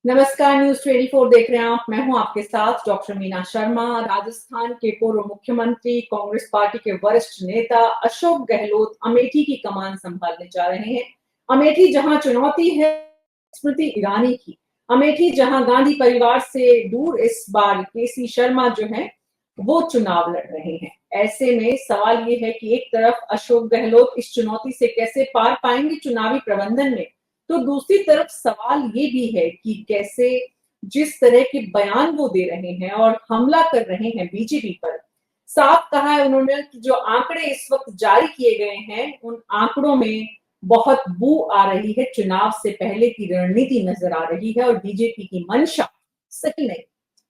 नमस्कार, न्यूज 24 देख रहे हैं आप। मैं हूं आपके साथ डॉक्टर मीना शर्मा। राजस्थान के पूर्व मुख्यमंत्री, कांग्रेस पार्टी के वरिष्ठ नेता अशोक गहलोत अमेठी की कमान संभालने जा रहे हैं। अमेठी जहां चुनौती है स्मृति ईरानी की, अमेठी जहां गांधी परिवार से दूर इस बार केसी शर्मा जो है वो चुनाव लड़ रहे हैं। ऐसे में सवाल ये है कि एक तरफ अशोक गहलोत इस चुनौती से कैसे पार पाएंगे चुनावी प्रबंधन में, तो दूसरी तरफ सवाल ये भी है कि कैसे जिस तरह के बयान वो दे रहे हैं और हमला कर रहे हैं बीजेपी पर। साफ कहा है उन्होंने कि जो आंकड़े इस वक्त जारी किए गए हैं उन आंकड़ों में बहुत बू आ रही है, चुनाव से पहले की रणनीति नजर आ रही है और बीजेपी की मंशा सही नहीं।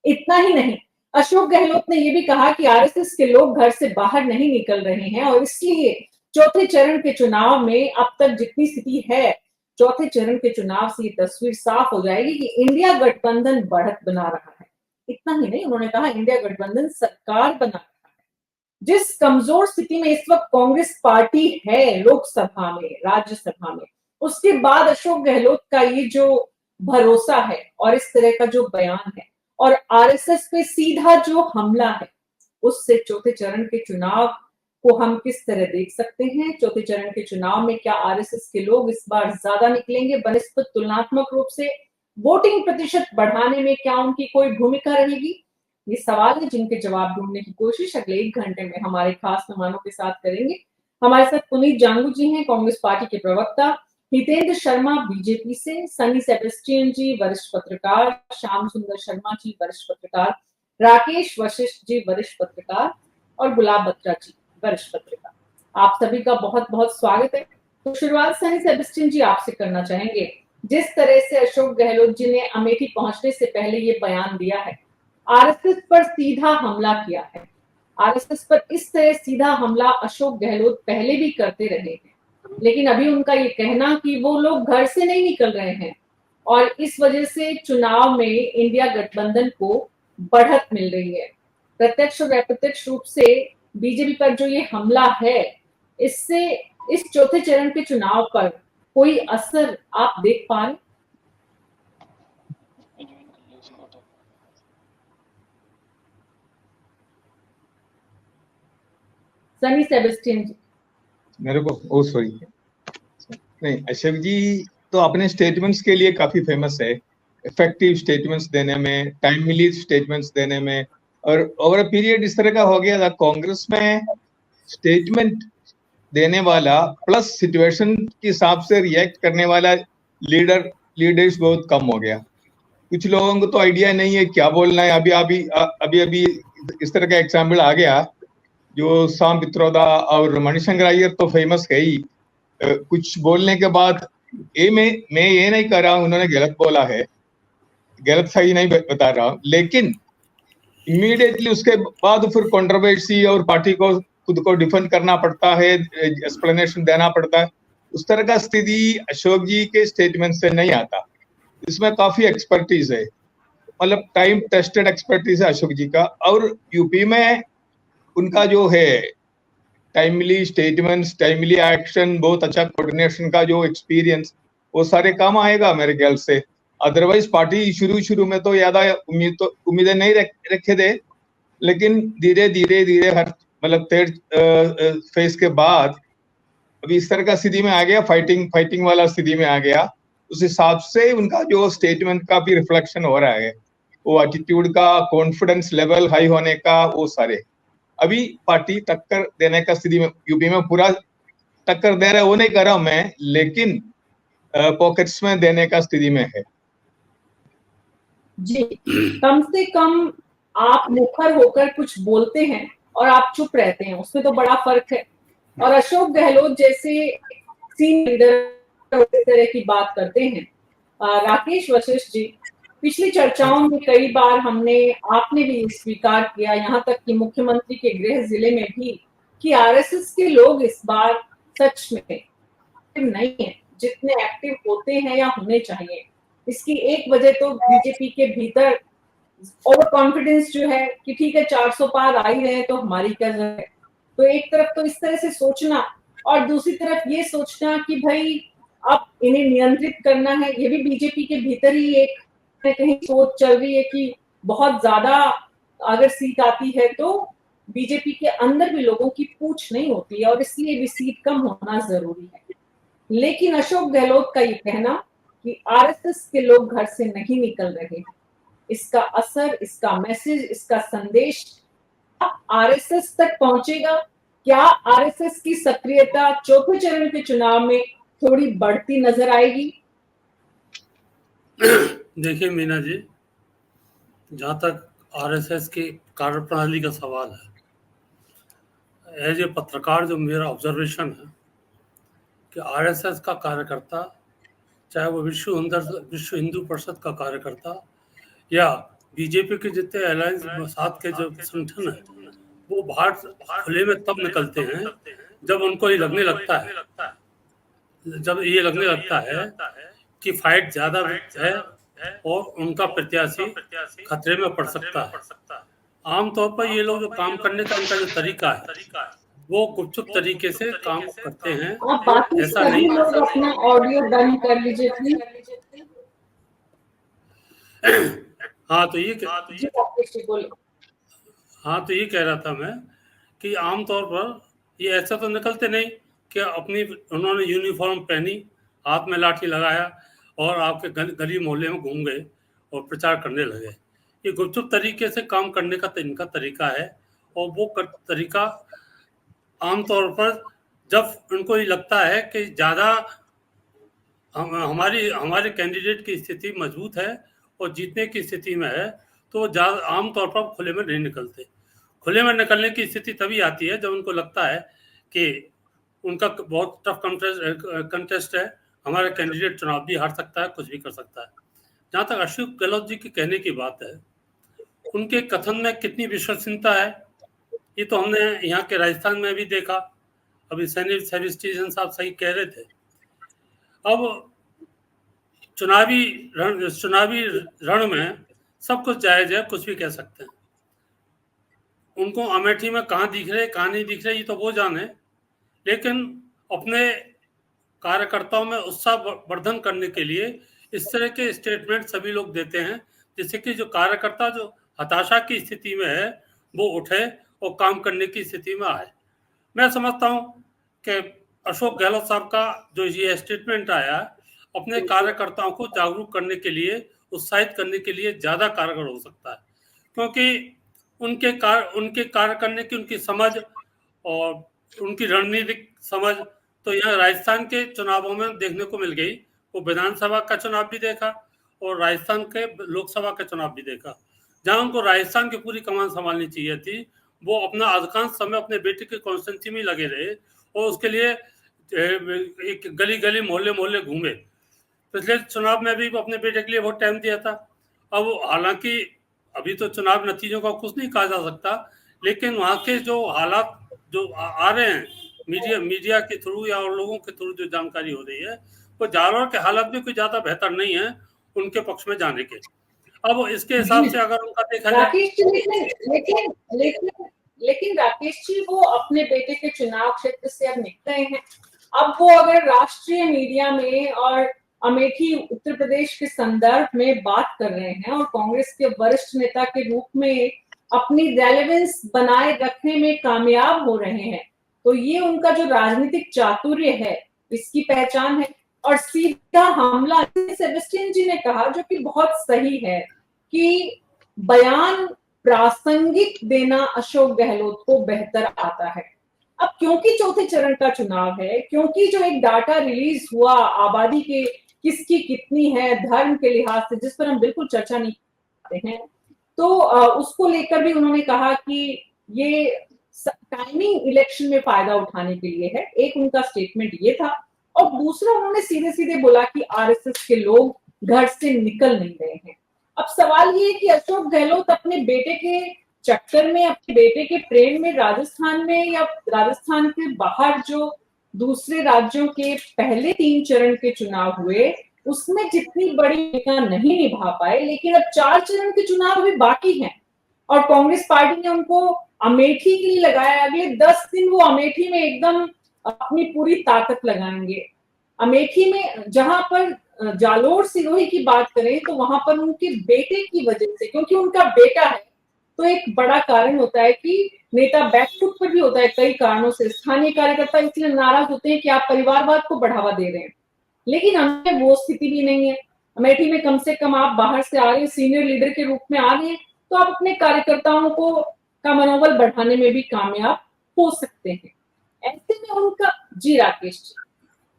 इतना ही नहीं, अशोक गहलोत ने यह भी कहा कि आरएसएस के लोग घर से बाहर नहीं निकल रहे हैं और इसलिए चौथे चरण के चुनाव में अब तक जितनी स्थिति है, चौथे चरण के चुनाव से ये तस्वीर साफ हो जाएगी कि इंडिया गठबंधन बढ़त बना रहा है। इतना ही नहीं, उन्होंने कहा इंडिया गठबंधन सरकार बना रहा है। जिस कमजोर स्थिति में इस वक्त कांग्रेस पार्टी है लोकसभा में, राज्यसभा में, उसके बाद अशोक गहलोत का ये जो भरोसा है और इस तरह का जो बयान है और आरएसएस पे सीधा जो हमला है, उससे चौथे चरण के चुनाव को हम किस तरह देख सकते हैं। चौथे चरण के चुनाव में क्या आरएसएस के लोग इस बार ज्यादा निकलेंगे बनिस्बत तुलनात्मक रूप से वोटिंग प्रतिशत बढ़ाने में क्या उनकी कोई भूमिका रहेगी? ये सवाल है जिनके जवाब ढूंढने की कोशिश अगले 1 घंटे में हमारे खास मेहमानों के साथ करेंगे। हमारे साथ पुनीत जांगू जी हैं, कांग्रेस पार्टी के प्रवक्ता, हितेंद्र शर्मा बीजेपी से, सनी सेबेस्टियन जी वरिष्ठ पत्रकार, श्याम सुंदर शर्मा जी वरिष्ठ पत्रकार, राकेश वशिष्ठ जी वरिष्ठ पत्रकार और गुलाब बत्रा जी वरिष्ठ पत्रकार। आप सभी का बहुत बहुत स्वागत है। तो शुरुआत सनी सेबेस्टियन जी आपसे करना चाहेंगे। जिस तरह से अशोक गहलोत जी ने अमेठी पहुंचने से पहले ये बयान दिया है, आरएसएस पर सीधा हमला किया है, आरएसएस पर इस तरह सीधा हमला अशोक गहलोत पहले भी करते रहे हैं, लेकिन अभी उनका ये कहना कि वो लोग घर से नहीं निकल रहे हैं और इस वजह से चुनाव में इंडिया गठबंधन को बढ़त मिल रही है। प्रत्यक्ष और अप्रत्यक्ष रूप से बीजेपी पर जो ये हमला है, इससे इस चौथे चरण के चुनाव पर कोई असर आप देख पा रहे? सनी सेबेस्टियन जी। मेरे को ओ सॉरी नहीं, अशोक जी तो अपने स्टेटमेंट्स के लिए काफी फेमस है, इफेक्टिव स्टेटमेंट्स देने में, टाइमली स्टेटमेंट्स देने में। और ओवर अ पीरियड इस तरह का हो गया था कांग्रेस में, स्टेटमेंट देने वाला प्लस सिचुएशन के हिसाब से रिएक्ट करने वाला लीडर्स बहुत कम हो गया। कुछ लोगों को तो आइडिया नहीं है क्या बोलना है। अभी इस तरह का एग्जाम्पल आ गया, जो साम पित्रोदा और मणिशंकर अय्यर तो फेमस है ही। कुछ बोलने के बाद मैं ये नहीं कर रहा हूं उन्होंने गलत बोला है, गलत सही नहीं बता रहा हूं, लेकिन इमीडिएटली उसके बाद फिर कंट्रोवर्सी और पार्टी को खुद को डिफेंड करना पड़ता है, एक्सप्लेनेशन देना पड़ता है। उस तरह का स्थिति अशोक जी के स्टेटमेंट से नहीं आता। इसमें काफी एक्सपर्टीज है, मतलब टाइम टेस्टेड एक्सपर्टीज है अशोक जी का। और यूपी में उनका जो है टाइमली स्टेटमेंट्स, टाइमली एक्शन, बहुत अच्छा कोऑर्डिनेशन का जो एक्सपीरियंस, वो सारे काम आएगा मेरे ख्याल से। अदरवाइज पार्टी शुरू में तो ज्यादा उम्मीदें नहीं रखे थे, लेकिन धीरे धीरे हर मतलब थर्ड फेज के बाद अभी इस तरह का स्थिति में आ गया, फाइटिंग वाला स्थिति में आ गया। उस हिसाब से उनका जो स्टेटमेंट का भी रिफ्लेक्शन हो रहा है, वो एटीट्यूड का, कॉन्फिडेंस लेवल हाई होने का, वो सारे अभी पार्टी टक्कर देने का स्थिति में, यूपी में पूरा टक्कर दे रहा है वो नहीं कर रहा मैं, लेकिन पॉकेट्स में देने का स्थिति में है जी। कम से कम आप मुखर होकर कुछ बोलते हैं और आप चुप रहते हैं, उसमें तो बड़ा फर्क है। और अशोक गहलोत जैसे सीनियर लीडर इस तरह की बात करते हैं। राकेश वशिष्ठ जी, पिछली चर्चाओं में कई बार आपने भी स्वीकार किया, यहाँ तक कि मुख्यमंत्री के गृह जिले में भी, कि आरएसएस के लोग इस बार सच में एक्टिव नहीं है जितने एक्टिव होते हैं या होने चाहिए। इसकी एक वजह तो बीजेपी के भीतर ओवर कॉन्फिडेंस जो है कि ठीक है 400 पार आ ही रहे हैं तो हमारी क्या जरूरत है। तो एक तरफ तो इस तरह से सोचना और दूसरी तरफ ये सोचना कि भाई अब इन्हें नियंत्रित करना है, ये भी बीजेपी के भीतर ही एक कहीं सोच चल रही है कि बहुत ज्यादा अगर सीट आती है तो बीजेपी के अंदर भी लोगों की पूछ नहीं होती है और इसलिए भी सीट कम होना जरूरी है। लेकिन अशोक गहलोत का ये कहना कि आरएसएस के लोग घर से नहीं निकल रहे, इसका असर, इसका मैसेज, इसका संदेश आरएसएस तक पहुंचेगा? क्या आरएसएस की सक्रियता चौथे चरण के चुनाव में थोड़ी बढ़ती नजर आएगी? देखिए मीना जी, जहाँ तक आरएसएस की कार्यप्रणाली का सवाल है, एज ए पत्रकार जो मेरा ऑब्जर्वेशन है कि आरएसएस का कार्यकर्ता, चाहे वो विश्व हिंदू परिषद का कार्यकर्ता या बीजेपी के जितने अलायंस साथ के जो संगठन है, वो बाहर खुले में तब निकलते हैं जब उनको ये लगने लगता है कि फाइट ज्यादा है और उनका प्रत्याशी खतरे में पड़ सकता है। आमतौर पर ये लोग जो काम करने का उनका जो तरीका है वो गुपचुप तरीके से काम करते हैं। ऐसा नहीं, लोग अपना ऑडियो बंद कर लीजिए प्लीज। हाँ तो ये कह रहा था मैं कि आमतौर पर ये ऐसा तो निकलते नहीं कि उन्होंने यूनिफॉर्म पहनी, हाथ में लाठी लगाया और आपके गली मोहल्ले में घूम गए और प्रचार करने लगे। ये गुपचुप तरीके से काम करने का इनका तरीका है और वो तरीका आमतौर पर जब उनको ये लगता है कि ज़्यादा हमारे कैंडिडेट की स्थिति मजबूत है और जीतने की स्थिति में है तो ज़्यादा आमतौर पर खुले में नहीं निकलते। खुले में निकलने की स्थिति तभी आती है जब उनको लगता है कि उनका बहुत टफ कंटेस्ट है, हमारा कैंडिडेट चुनाव भी हार सकता है, कुछ भी कर सकता है। जहाँ तक अशोक गहलोत जी के कहने की बात है, उनके कथन में कितनी विश्वसनीयता है ये तो हमने यहाँ के राजस्थान में भी देखा। अभी सैनिक स्टेशन साहब सही कह रहे थे। अब चुनावी रण में सब कुछ जायज है, कुछ भी कह सकते हैं। उनको अमेठी में कहाँ दिख रहे कहाँ नहीं दिख रहे ये तो वो जाने, लेकिन अपने कार्यकर्ताओं में उत्साह वर्धन करने के लिए इस तरह के स्टेटमेंट सभी लोग देते हैं जिससे कि जो कार्यकर्ता जो हताशा की स्थिति में है वो उठे और काम करने की स्थिति में आए। मैं समझता हूँ कि अशोक गहलोत साहब का जो ये स्टेटमेंट आया अपने कार्यकर्ताओं को जागरूक करने के लिए, उत्साहित करने के लिए ज़्यादा कारगर हो सकता है, क्योंकि उनके कार्य करने की उनकी समझ और उनकी रणनीतिक समझ तो यहाँ राजस्थान के चुनावों में देखने को मिल गई। वो विधानसभा का चुनाव भी देखा और राजस्थान के लोकसभा का चुनाव भी देखा। जहाँ उनको राजस्थान की पूरी कमान संभालनी चाहिए थी, वो अपना अधिकांश समय अपने बेटे के कॉन्स्टिट्यूंसी में लगे रहे और उसके लिए एक गली मोहल्ले घूमे। पिछले चुनाव में भी वो अपने बेटे के लिए बहुत टाइम दिया था। अब हालांकि अभी तो चुनाव नतीजों का कुछ नहीं कहा जा सकता, लेकिन वहाँ के जो हालात जो आ रहे हैं मीडिया के थ्रू या और लोगों के थ्रू जो जानकारी हो रही है, वो जालौर के हालात भी कोई ज्यादा बेहतर नहीं है उनके पक्ष में जाने के। अब इसके हिसाब से अगर उनका देखा जाए, लेकिन राकेश जी वो अपने बेटे के चुनाव क्षेत्र से अब निकल गए हैं। अब वो अगर राष्ट्रीय मीडिया में और अमेठी उत्तर प्रदेश के संदर्भ में बात कर रहे हैं और कांग्रेस के वरिष्ठ नेता के रूप में अपनी रेलेवेंस बनाए रखने में कामयाब हो रहे हैं, तो ये उनका जो राजनीतिक चातुर्य है इसकी पहचान है। और सीधा हमला सेबेस्टियन जी ने कहा, जो कि बहुत सही है, कि बयान प्रासंगिक देना अशोक गहलोत को बेहतर आता है। अब क्योंकि चौथे चरण का चुनाव है, क्योंकि जो एक डाटा रिलीज हुआ आबादी के किसकी कितनी है धर्म के लिहाज से, जिस पर हम बिल्कुल चर्चा नहीं करते हैं, तो उसको लेकर भी उन्होंने कहा कि ये टाइमिंग इलेक्शन में फायदा उठाने के लिए है। एक उनका स्टेटमेंट ये था और दूसरा उन्होंने सीधे सीधे बोला कि आरएसएस के लोग घर से निकल नहीं रहे हैं। अब सवाल ये है कि अशोक गहलोत अपने बेटे के चक्कर में, अपने बेटे के प्रेम में राजस्थान में या राजस्थान के बाहर जो दूसरे राज्यों के पहले 3 चरण के चुनाव हुए उसमें जितनी बड़ी भूमिका नहीं निभा पाए, लेकिन अब 4 चरण के चुनाव अभी बाकी हैं और कांग्रेस पार्टी ने उनको अमेठी के लिए लगाया। अगले 10 दिन वो अमेठी में एकदम अपनी पूरी ताकत लगाएंगे। अमेठी में जहां पर जालोर सिरोही की बात करें तो वहां पर उनके बेटे की वजह से, क्योंकि उनका बेटा है, तो एक बड़ा कारण होता है कि नेता बैकफुट पर भी होता है कई कारणों से। स्थानीय कार्यकर्ता इसलिए नाराज होते हैं कि आप परिवारवाद को बढ़ावा दे रहे हैं, लेकिन हमें वो स्थिति भी नहीं है। अमेठी में कम से कम आप बाहर से आ रहे हैं, सीनियर लीडर के रूप में आ रहे हैं, तो आप अपने कार्यकर्ताओं को का मनोबल बढ़ाने में भी कामयाब हो सकते हैं। ऐसे में उनका जी राकेश जी।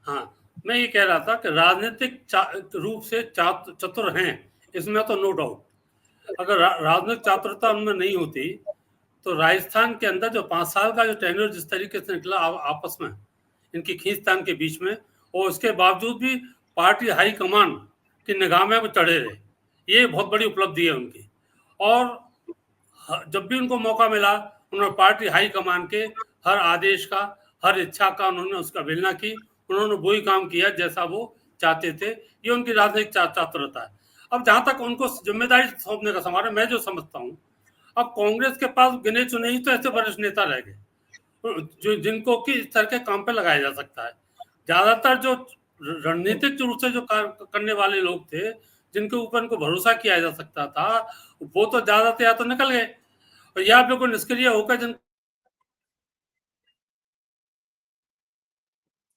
हाँ, मैं ये कह रहा था कि राजनीतिक रूप से चतुर हैं, इसमें तो नो डाउट। अगर राजनीतिक चातुरता उनमें नहीं होती तो राजस्थान के अंदर जो 5 साल का जो टेन्योर जिस तरीके से निकला आपस में इनकी खींचतान के बीच में, और उसके बावजूद भी पार्टी हाईकमान की निगाह में वो चढ़े रहे, ये बहुत बड़ी उपलब्धि है उनकी। और जब भी उनको मौका मिला उन्होंने पार्टी हाईकमान के हर आदेश का, हर इच्छा का उन्होंने उसका अवहेलना की, उन्होंने वही काम किया जैसा वो चाहते थे। ये उनकी राजनीतिक चातुरता है। अब जहां तक उनको जिम्मेदारी सौंपने का सवाल है, मैं जो समझता हूँ, अब कांग्रेस के पास गिने चुने ही तो ऐसे वरिष्ठ नेता रह गए जो जिनको कि इस तरह के काम पे लगाया जा सकता है। ज्यादातर जो रणनीतिक रूप से जो कार्य करने वाले लोग थे, जिनके ऊपर उनको भरोसा किया जा सकता था, वो तो ज्यादातर या तो निकल गए और या बिल्कुल निष्क्रिय होकर जिन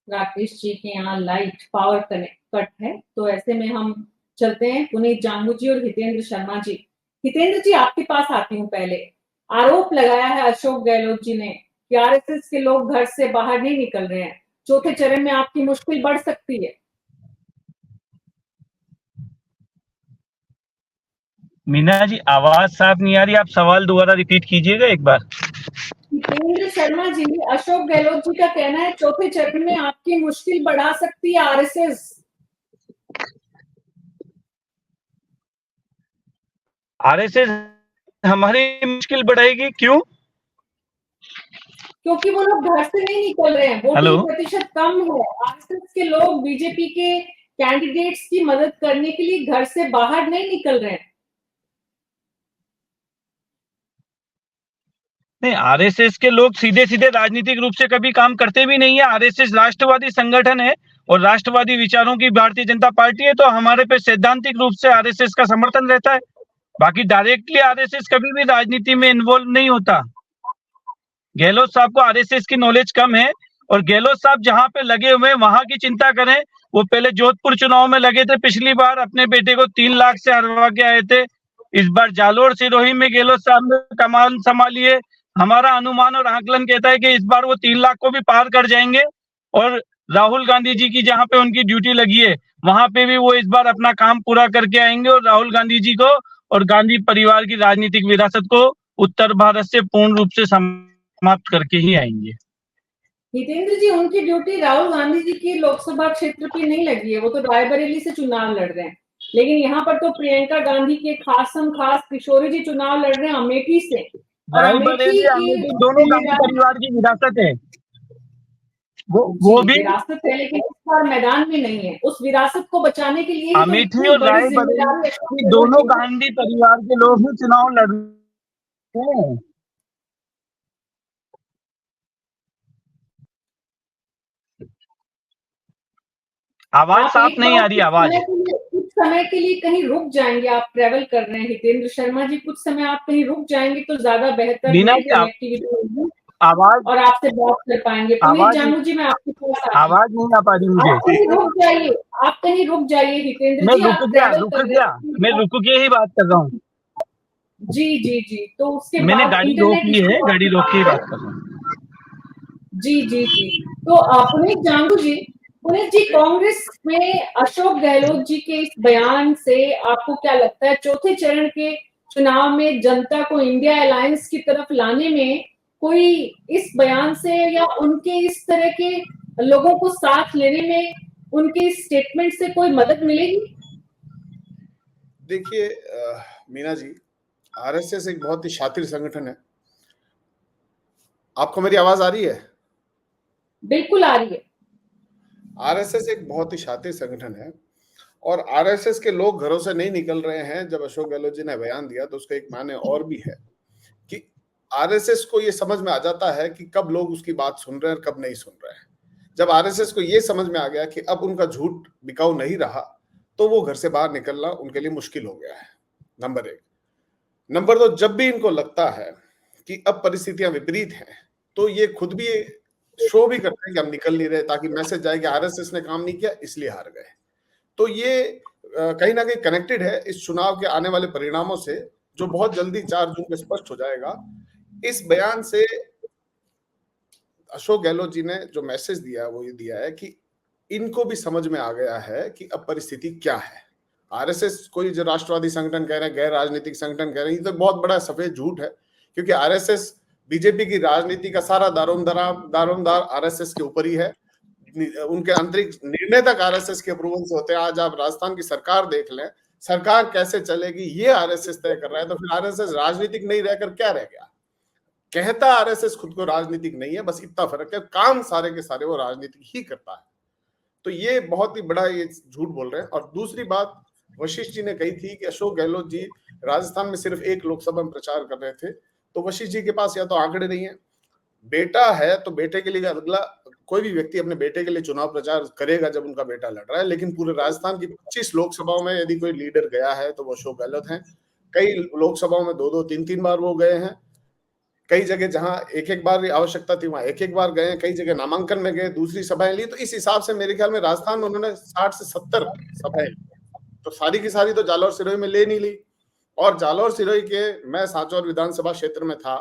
राकेश जी के यहाँ लाइट पावर कट है, तो ऐसे में हम चलते हैं पुनीत जांगू जी और हितेंद्र शर्मा जी। हितेंद्र जी, आपके पास आती हूँ। पहले आरोप लगाया है अशोक गहलोत जी ने कि आरएसएस के लोग घर से बाहर नहीं निकल रहे हैं, चौथे चरण में आपकी मुश्किल बढ़ सकती है। मीना जी, आवाज साफ नहीं आ रही, आप सवाल दोबारा रिपीट कीजिएगा एक बार। हितेंद्र शर्मा जी, अशोक गहलोत जी का कहना है चौथे चरण में आपकी मुश्किल बढ़ा सकती है आरएसएस। आरएसएस हमारी मुश्किल बढ़ाएगी, क्यों? क्योंकि वो लोग घर से नहीं निकल रहे हैं, वोटिंग प्रतिशत कम है। आरएसएस के लोग बीजेपी के कैंडिडेट्स की मदद करने के लिए घर से बाहर नहीं निकल रहे हैं। नहीं, आरएसएस के लोग सीधे सीधे राजनीतिक रूप से कभी काम करते भी नहीं है। आरएसएस राष्ट्रवादी संगठन है और राष्ट्रवादी विचारों की भारतीय जनता पार्टी है, तो हमारे पे सैद्धांतिक रूप से आरएसएस का समर्थन रहता है। बाकी डायरेक्टली आरएसएस कभी भी राजनीति में इन्वॉल्व नहीं होता। गहलोत साहब को आरएसएस की नॉलेज कम है और गहलोत साहब जहां पे लगे हुए हैं वहां की चिंता करें। वो पहले जोधपुर चुनाव में लगे थे, पिछली बार अपने बेटे को 3 लाख से हरवा के आए थे। इस बार जालोर सिरोही में गहलोत साहब ने कमान संभाली है। हमारा अनुमान और आकलन कहता है कि इस बार वो 3 लाख को भी पार कर जाएंगे और राहुल गांधी जी की जहां पे उनकी ड्यूटी लगी है वहां पे भी वो इस बार अपना काम पूरा करके आएंगे और राहुल गांधी जी को और गांधी परिवार की राजनीतिक विरासत को उत्तर भारत से पूर्ण रूप से समाप्त करके ही आएंगे। हितेंद्र जी, उनकी ड्यूटी राहुल गांधी जी की लोकसभा क्षेत्र की नहीं लगी है, वो तो रायबरेली से चुनाव लड़ रहे हैं। लेकिन यहाँ पर तो प्रियंका गांधी के खास किशोरी जी चुनाव लड़ रहे हैं अमेठी से। और अमेठी की दोनों गांधी परिवार की विरासत है, वो भी विरासत है, लेकिन इस बार मैदान में नहीं है। उस विरासत को बचाने के लिए अमेठी और रायबरेली दोनों गांधी परिवार के लोग ही चुनाव लड़ रहे हैं। आवाज साफ नहीं आ रही। आवाज कुछ समय के लिए कहीं रुक जाएंगे, आप ट्रेवल कर रहे हैं हितेंद्र शर्मा जी, कुछ समय आप कहीं रुक जाएंगे तो ज्यादा बेहतर कनेक्टिविटी होगी आवाज और आपसे बात कर पाएंगे। पुनीत जांगू जी, मैं आपके पास आवाज नहीं आ पा रही मुझे। आप कहीं रुक जाइए हितेंद्र जी। मैं रुक के ही बात कर रहा हूँ। जी, तो उसके मैंने बाद गाड़ी रोक ली है, गाड़ी रोक के ही बात कर रहा हूँ। जी। तो पुनीत जांगू जी, कांग्रेस में अशोक गहलोत जी के इस बयान से आपको क्या लगता है, चौथे चरण के चुनाव में जनता को इंडिया अलायंस की तरफ लाने में कोई इस बयान से या उनके इस तरह के लोगों को साथ लेने में उनके इस स्टेटमेंट से कोई मदद मिलेगी? देखिए मीना जी, आरएसएस एक बहुत ही शातिर संगठन है। आपको मेरी आवाज आ रही है? बिल्कुल आ रही है। आरएसएस एक बहुत ही शातिर संगठन है और आरएसएस के लोग घरों से नहीं निकल रहे हैं। जब अशोक गहलोत जी ने बयान दिया तो उसका एक माने और भी है कि आरएसएस को ये समझ में आ जाता है कि कब लोग उसकी बात सुन रहे हैं और कब नहीं सुन रहे हैं। जब आरएसएस को ये समझ में आ गया कि अब उनका झूठ बिकाऊ नहीं रहा, तो वो घर से बाहर निकलना उनके लिए मुश्किल हो गया है, नंबर 1। नंबर 2, जब भी इनको लगता है कि अब परिस्थितियां विपरीत हैं, तो ये खुद भी शो भी करते हैं कि हम निकल नहीं रहे, ताकि मैसेज जाए कि आरएसएस ने काम नहीं किया इसलिए हार गए। तो ये कहीं ना कहीं कनेक्टेड है इस चुनाव के आने वाले परिणामों से, जो बहुत जल्दी 4 जून को स्पष्ट हो जाएगा। इस बयान से अशोक गहलोत जी ने जो मैसेज दिया वो ये दिया है कि इनको भी समझ में आ गया है कि अब परिस्थिति क्या है। आरएसएस कोई जो राष्ट्रवादी संगठन कह रहे हैं, गैर राजनीतिक संगठन कह रहे हैं, ये तो बहुत बड़ा सफेद झूठ है, क्योंकि आरएसएस बीजेपी की राजनीति का सारा दारोमदार आरएसएस के ऊपर ही है। उनके आंतरिक निर्णय तक आरएसएस के अप्रूवल से होते हैं। आज आप राजस्थान की सरकार देख लें, सरकार कैसे चलेगी ये आरएसएस तय कर रहा है, तो फिर आरएसएस राजनीतिक नहीं रहकर क्या रह गया? कहता आरएसएस खुद को राजनीतिक नहीं है, बस इतना फर्क है, काम सारे के सारे वो राजनीतिक ही करता है। तो ये बहुत ही बड़ा ये झूठ बोल रहे हैं। और दूसरी बात वशिष्ठ जी ने कही थी कि अशोक गहलोत जी राजस्थान में सिर्फ 1 लोकसभा में प्रचार कर रहे थे, तो वशिष्ठ जी के पास या तो आंकड़े नहीं है, बेटा है तो बेटे के लिए अगला कोई भी व्यक्ति अपने बेटे के लिए चुनाव प्रचार करेगा जब उनका बेटा लड़ रहा है, लेकिन पूरे राजस्थान की 25 लोकसभाओं में यदि कोई लीडर गया है तो वो अशोक गहलोत हैं। कई लोकसभाओं में 2-2, 3-3 बार वो गए हैं। कई जगह जहां एक बार की आवश्यकता थी वहां एक बार गए, कई जगह नामांकन में गए, दूसरी सभाएं ली। तो इस हिसाब से मेरे ख्याल में राजस्थान में उन्होंने 60 से 70 सभाएं, तो सारी की सारी तो जालौर सिरोही में ले नहीं ली। और जालौर सिरोही के, मैं सांचौर विधानसभा क्षेत्र में था,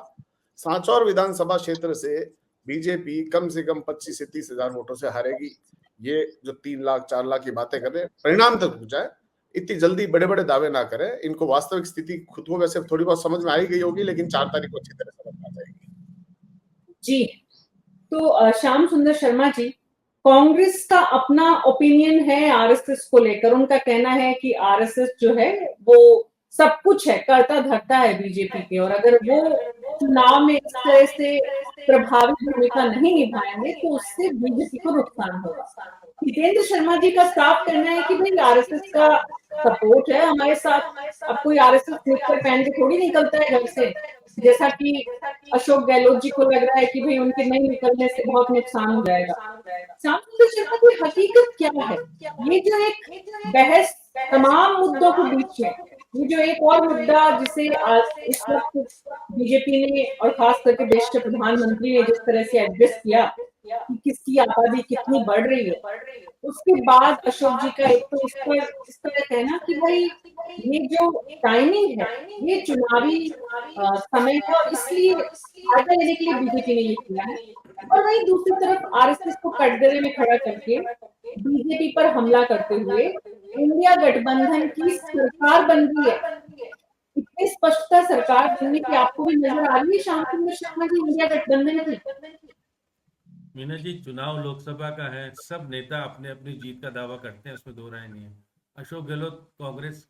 सांचौर विधानसभा क्षेत्र से बीजेपी कम से कम 25 से 30 हजार वोटों से हारेगी। ये जो 3 लाख 4 लाख की बातें कर रहे हैं, परिणाम तक पहुंचाए, इतनी जल्दी बड़े बड़े दावे ना करें। इनको वास्तविक स्थिति खुद को वैसे थोड़ी बहुत समझ में आई गई होगी, लेकिन 4 तारीख को अच्छी तरह समझ में आ जाएगी। जी, तो श्याम सुंदर शर्मा जी, कांग्रेस का अपना ओपिनियन है आरएसएस को लेकर। उनका कहना है कि आरएसएस जो है वो सब कुछ है, करता धरता है बीजेपी के, और अगर वो चुनाव में इस तरह से प्रभावी भूमिका नहीं निभाएंगे तो उससे बीजेपी को नुकसान होगा। हितेंद्र शर्मा जी का साफ कहना है कि भाई आरएसएस का सपोर्ट है हमारे साथ, अब कोई आरएसएस स्लीपर पहन के थोड़ी निकलता है घर से, जैसा कि अशोक गहलोत जी को लग रहा है कि भाई उनके नहीं निकलने से बहुत नुकसान हो जाएगा। श्याम सुंदर शर्मा की हकीकत क्या है? ये जो एक बहस तमाम मुद्दों के बीच में, ये जो एक और मुद्दा जिसे इस वक्त बीजेपी ने और खास करके देश के प्रधानमंत्री ने जिस तरह से एड्रेस किया कि किसकी आबादी कितनी बढ़ रही है, उसके बाद अशोक जी का एक तो इस तरह कहना कि भाई ये जो टाइमिंग है ये चुनावी समय है, इसलिए फायदा लेने के लिए बीजेपी ने ये किया है। और वहीं दूसरी तरफ आरएसएस को कटघरे में खड़ा करके बीजेपी पर हमला करते हुए इंडिया गठबंधन की सरकार बन गई है। इतनी स्पष्टता सरकार बनने की आपको भी नजर आ रही है श्याम सुंदर शर्मा जी इंडिया गठबंधन की? मीना जी, चुनाव लोकसभा का है, सब नेता अपने अपनी जीत का दावा करते हैं, उसमें दो राय नहीं है। अशोक गहलोत कांग्रेस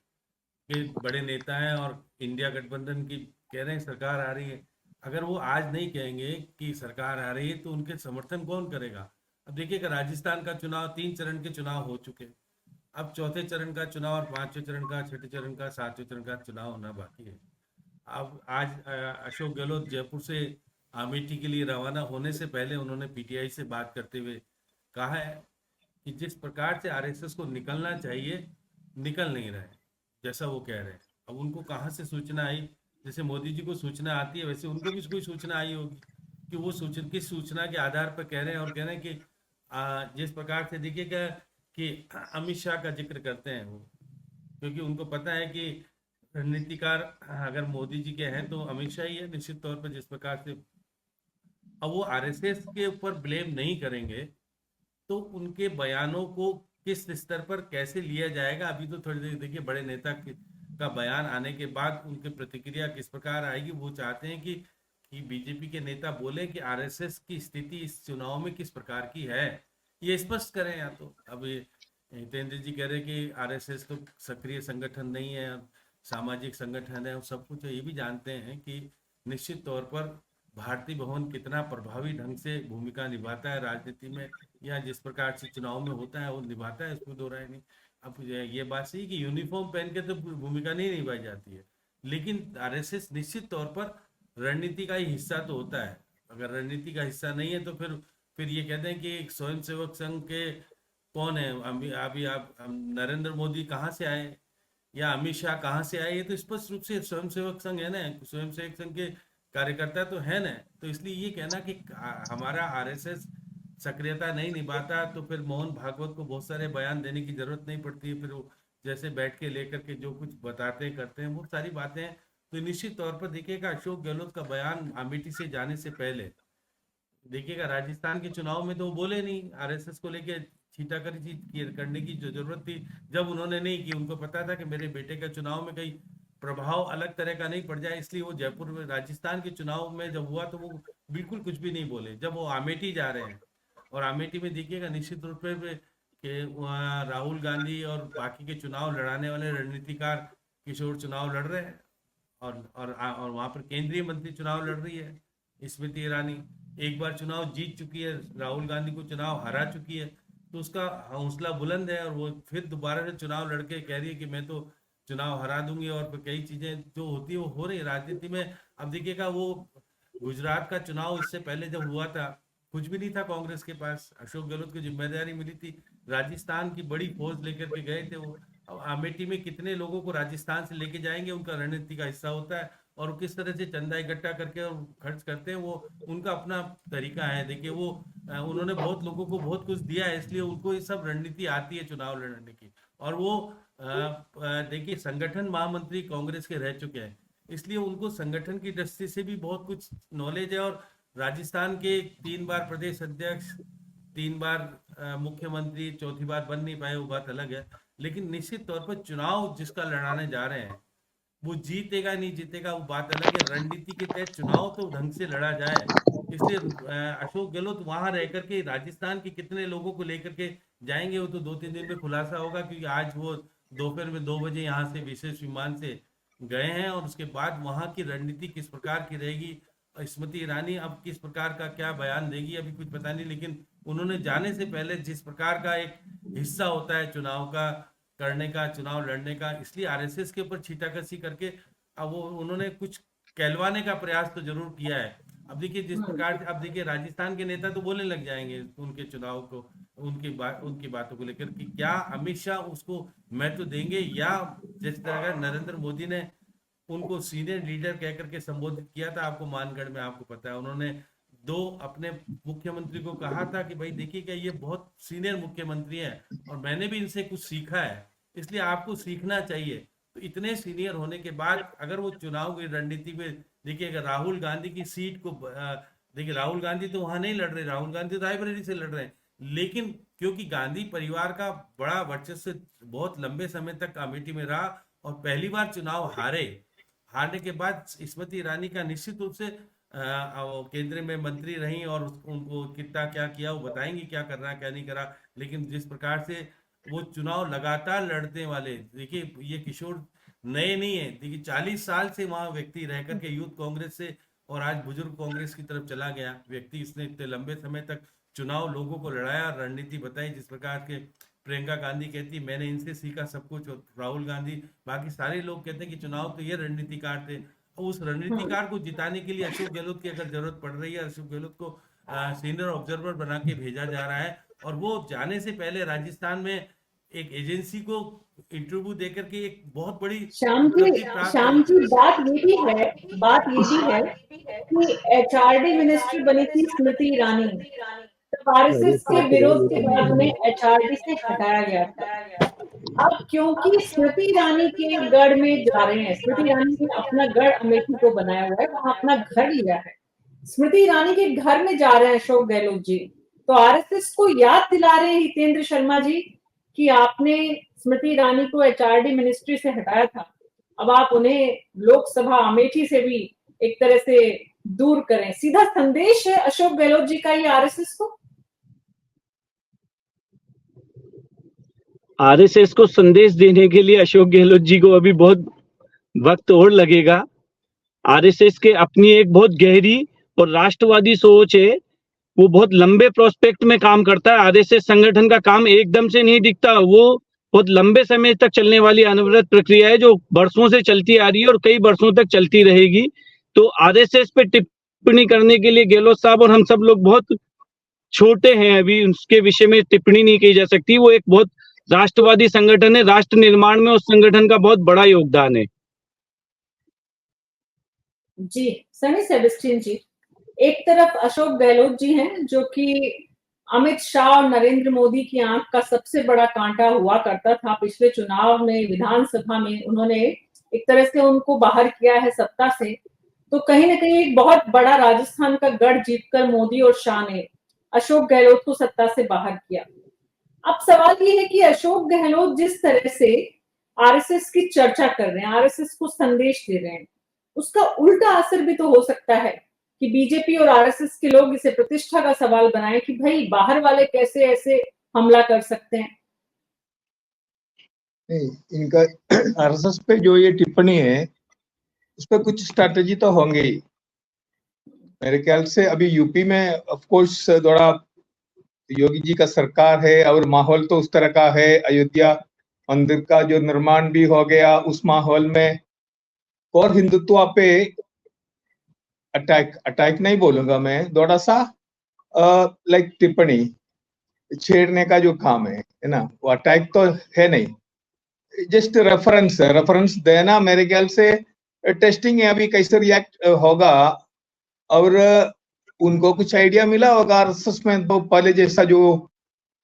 के बड़े नेता हैं और इंडिया गठबंधन की कह रहे हैं सरकार आ रही है। अगर वो आज नहीं कहेंगे कि सरकार आ रही है तो उनके समर्थन कौन करेगा? अब देखिएगा, राजस्थान का चुनाव 3 चरण के चुनाव हो चुके, अब चौथे चरण का चुनाव और 5वें चरण का, 6ठे चरण का, 7वें चरण का चुनाव होना बाकी है। अब आज अशोक गहलोत जयपुर से अमेठी के लिए रवाना होने से पहले उन्होंने पीटीआई से बात करते हुए कहा है कि जिस प्रकार से आरएसएस को निकलना चाहिए निकल नहीं रहे, जैसा वो कह रहे हैं। अब उनको कहाँ से सूचना आई? जैसे मोदी जी को सूचना आती है वैसे उनको भी कोई सूचना आई होगी कि वो किस सूचना के आधार पर कह रहे हैं। और कह रहे हैं कि जिस प्रकार से देखिएगा कि अमित शाह का जिक्र करते हैं वो, क्योंकि उनको पता है कि रणनीतिकार अगर मोदी जी के हैं तो अमित शाह ही है निश्चित तौर पर। जिस प्रकार से अब वो आरएसएस के ऊपर ब्लेम नहीं करेंगे तो उनके बयानों को किस स्तर पर कैसे लिया जाएगा? अभी तो थोड़ी देर देखिए, बड़े नेता का बयान आने के बाद उनकी प्रतिक्रिया किस प्रकार आएगी। वो चाहते हैं कि बीजेपी के नेता बोले कि आरएसएस की स्थिति इस चुनाव में किस प्रकार की है, ये स्पष्ट करें। या तो अब हितेंद्र जी कह रहे कि आरएसएस तो सक्रिय संगठन नहीं है, सामाजिक संगठन है, सब कुछ ये भी जानते हैं कि निश्चित तौर पर भारतीय भवन कितना प्रभावी ढंग से भूमिका निभाता है राजनीति में, या जिस प्रकार से चुनाव में होता है वो निभाता है, इसमें दो राय नहीं। अब ये बात सही कि यूनिफॉर्म पहन के तो भूमिका नहीं निभाई जाती है, लेकिन आरएसएस निश्चित तौर पर रणनीति का ही हिस्सा तो होता है। अगर रणनीति का हिस्सा नहीं है तो फिर ये कहते हैं कि एक स्वयंसेवक संघ के कौन है? अभी आप नरेंद्र मोदी कहाँ से आए या अमित शाह कहाँ से आए? ये तो स्पष्ट रूप से स्वयंसेवक संघ है ना, स्वयंसेवक संघ के कार्यकर्ता तो है ना। तो इसलिए ये कहना कि हमारा आरएसएस सक्रियता नहीं निभाता, तो फिर मोहन भागवत को बहुत सारे बयान देने की जरूरत नहीं पड़ती है। फिर वो जैसे बैठ के लेकर के जो कुछ बताते करते हैं वो सारी बातें हैं। तो निश्चित तौर पर देखिएगा, अशोक गहलोत का बयान अमेठी से जाने से पहले देखिएगा, राजस्थान के चुनाव में तो वो बोले नहीं, आरएसएस को लेके छीटाकनी करने की जो जरूरत थी जब उन्होंने नहीं की। उनको पता था कि मेरे बेटे का चुनाव में कहीं प्रभाव अलग तरह का नहीं पड़ जाए, इसलिए वो जयपुर में राजस्थान के चुनाव में जब हुआ तो वो बिल्कुल कुछ भी नहीं बोले। जब वो अमेठी जा रहे हैं, और अमेठी में देखिएगा निश्चित रूप से कि वहाँ राहुल गांधी और बाकी के चुनाव लड़ाने वाले रणनीतिकार किशोर चुनाव लड़ रहे हैं, और वहाँ पर केंद्रीय मंत्री चुनाव लड़ रही है स्मृति ईरानी। एक बार चुनाव जीत चुकी है, राहुल गांधी को चुनाव हरा चुकी है, तो उसका हौसला बुलंद है, और वो फिर दोबारा से चुनाव लड़के कह रही है कि मैं तो चुनाव हरा दूंगी। और फिर कई चीजें जो होती है वो हो रही है राजनीति में। अब देखिएगा, वो गुजरात का चुनाव इससे पहले जब हुआ था कुछ भी नहीं था कांग्रेस के पास, अशोक गहलोत को जिम्मेदारी मिली थी, राजस्थान की बड़ी फौज लेकर के गए थे वो। अब अमेठी में कितने लोगों को राजस्थान से लेके जाएंगे, उनका रणनीति का हिस्सा होता है, और किस तरह से चंदा इकट्ठा करके और खर्च करते हैं वो उनका अपना तरीका है। देखिए, वो उन्होंने बहुत लोगों को बहुत कुछ दिया है, इसलिए उनको ये सब रणनीति आती है चुनाव लड़ने की। और वो देखिए, संगठन महामंत्री कांग्रेस के रह चुके हैं, इसलिए उनको संगठन की दृष्टि से भी बहुत कुछ नॉलेज है। और राजस्थान के 3 बार प्रदेश अध्यक्ष, 3 बार मुख्यमंत्री, चौथी बार बन नहीं पाए वो बात अलग है, लेकिन निश्चित तौर पर चुनाव जिसका लड़ाने जा रहे हैं वो जीतेगा नहीं जीतेगा वो बात अलग है। रणनीति के तहत चुनाव तो ढंग से लड़ा जाए, इसलिए अशोक गहलोत वहां रह करके राजस्थान के कितने लोगों को लेकर के जाएंगे वो तो 2-3 दिन में खुलासा होगा, क्योंकि आज वो दोपहर में 2 बजे यहाँ से विशेष विमान से गए हैं, और उसके बाद वहां की रणनीति किस प्रकार की रहेगी, स्मृति ईरानी अब किस प्रकार का क्या बयान देगी अभी कुछ पता नहीं। लेकिन उन्होंने जाने से पहले जिस प्रकार का एक हिस्सा होता है चुनाव का करने का, चुनाव लड़ने का, इसलिए आरएसएस के ऊपर छीटाकशी करके अब वो उन्होंने कुछ कहलवाने का प्रयास तो जरूर किया है। अब देखिए जिस प्रकार से, अब देखिए राजस्थान के नेता तो बोलने लग जाएंगे उनके चुनाव को, उनकी बातों को लेकर कि क्या अमित शाह उसको महत्व देंगे, या जिस तरह नरेंद्र मोदी ने उनको सीनियर लीडर कह करके संबोधित किया था आपको मानगढ़ में, आपको पता है उन्होंने 2 अपने मुख्यमंत्री को कहा था कि भाई देखिए क्या ये बहुत सीनियर मुख्यमंत्री हैं और मैंने भी इनसे कुछ सीखा है, इसलिए आपको सीखना चाहिए। तो इतने सीनियर होने के बाद अगर वो चुनाव की रणनीति में देखिए, अगर राहुल गांधी की सीट को देखिए, राहुल गांधी तो वहां नहीं लड़ रहे, राहुल गांधी तो रायबरेली से लड़ रहे हैं, लेकिन क्योंकि गांधी परिवार का बड़ा वर्चस्व बहुत लंबे समय तक अमेठी में रहा और पहली बार चुनाव हारने के बाद स्मृति ईरानी का निश्चित रूप से केंद्र में मंत्री रही और उनको कितना क्या किया वो बताएंगी, क्या करना क्या नहीं करा। लेकिन जिस प्रकार से वो चुनाव लगातार लड़ने वाले, देखिए ये किशोर नए नहीं है, देखिए 40 साल से वहां व्यक्ति रह करके यूथ कांग्रेस से और आज बुजुर्ग कांग्रेस की तरफ चला गया व्यक्ति, इसने इतने लंबे समय तक चुनाव लोगों को लड़ाया, रणनीति बताई। जिस प्रकार के प्रियंका गांधी कहती मैंने इनसे सीखा सब कुछ, और राहुल गांधी बाकी सारे लोग कहते हैं कि चुनाव तो ये रणनीतिकार थे। उस रणनीतिकार को जिताने के लिए अशोक गहलोत की अगर जरूरत पड़ रही है, अशोक गहलोत को सीनियर ऑब्जर्वर बना के भेजा जा रहा है, और वो जाने से पहले राजस्थान में एक एजेंसी को इंटरव्यू देकर के एक बहुत बड़ी श्याम जी बात ये भी है कि एचआरडी मिनिस्टर बनी थी स्मृति ईरानी, तो आरएसएस के विरोध के बाद उन्हें एचआरडी से हटाया गया था। अब क्योंकि स्मृति ईरानी के गढ़ में जा रहे हैं, स्मृति ईरानी ने अपना गढ़ अमेठी को बनाया हुआ है, वहां अपना घर लिया है, स्मृति ईरानी के घर में जा रहे हैं अशोक गहलोत जी, तो आरएसएस को याद दिला रहे हैं हितेंद्र शर्मा जी कि आपने स्मृति ईरानी को एचआरडी मिनिस्ट्री से हटाया था, अब आप उन्हें लोकसभा अमेठी से भी एक तरह से दूर करें। सीधा संदेश है अशोक गहलोत जी का ये आरएसएस को? आरएसएस को संदेश देने के लिए अशोक गहलोत जी को अभी बहुत वक्त और लगेगा। आरएसएस के अपनी एक बहुत गहरी और राष्ट्रवादी सोच है, वो बहुत लंबे प्रोस्पेक्ट में काम करता है। आरएसएस संगठन का काम एकदम से नहीं दिखता, वो बहुत लंबे समय तक चलने वाली अनवरत प्रक्रिया है जो वर्षों से चलती आ रही है और कई वर्षों तक चलती रहेगी। तो आरएसएस पे टिप्पणी करने के लिए गहलोत साहब और हम सब लोग बहुत छोटे हैं अभी, उसके विषय में टिप्पणी नहीं की जा सकती। वो एक बहुत राष्ट्रवादी संगठन है, राष्ट्र निर्माण में उस संगठन का बहुत बड़ा योगदान है। जी सनी सेबेस्टियन जी, एक तरफ अशोक गहलोत जी हैं जो कि अमित शाह और नरेंद्र मोदी की आंख का सबसे बड़ा कांटा हुआ करता था। पिछले चुनाव में विधानसभा में उन्होंने एक तरह से उनको बाहर किया है सत्ता से, तो कहीं ना कहीं एक बहुत बड़ा राजस्थान का गढ़ जीतकर मोदी और शाह ने अशोक गहलोत को सत्ता से बाहर किया। अब सवाल ये है कि अशोक गहलोत जिस तरह से आरएसएस की चर्चा कर रहे हैं, आरएसएस को संदेश दे रहे हैं, उसका उल्टा असर भी तो हो सकता है कि बीजेपी और आरएसएस के लोग इसे प्रतिष्ठा का सवाल बनाएं कि भाई बाहर वाले कैसे ऐसे हमला कर सकते हैं। नहीं, इनका आरएसएस पे जो ये टिप्पणी है उस पर कुछ स्ट्रैटेजी तो होंगे ही मेरे ख्याल से। अभी यूपी में ऑफ कोर्स थोड़ा योगी जी का सरकार है और माहौल तो उस तरह का है, अयोध्या मंदिर का जो निर्माण भी हो गया, उस माहौल में और हिंदुत्व पे अटैक नहीं बोलूंगा मैं, थोड़ा सा लाइक टिप्पणी छेड़ने का जो काम है ना, वो अटैक तो है नहीं, जस्ट रेफरेंस देना मेरे ख्याल से टेस्टिंग है अभी कैसे रिएक्ट होगा। और उनको कुछ आइडिया मिला होगा आरएसएस में, तो पहले जैसा जो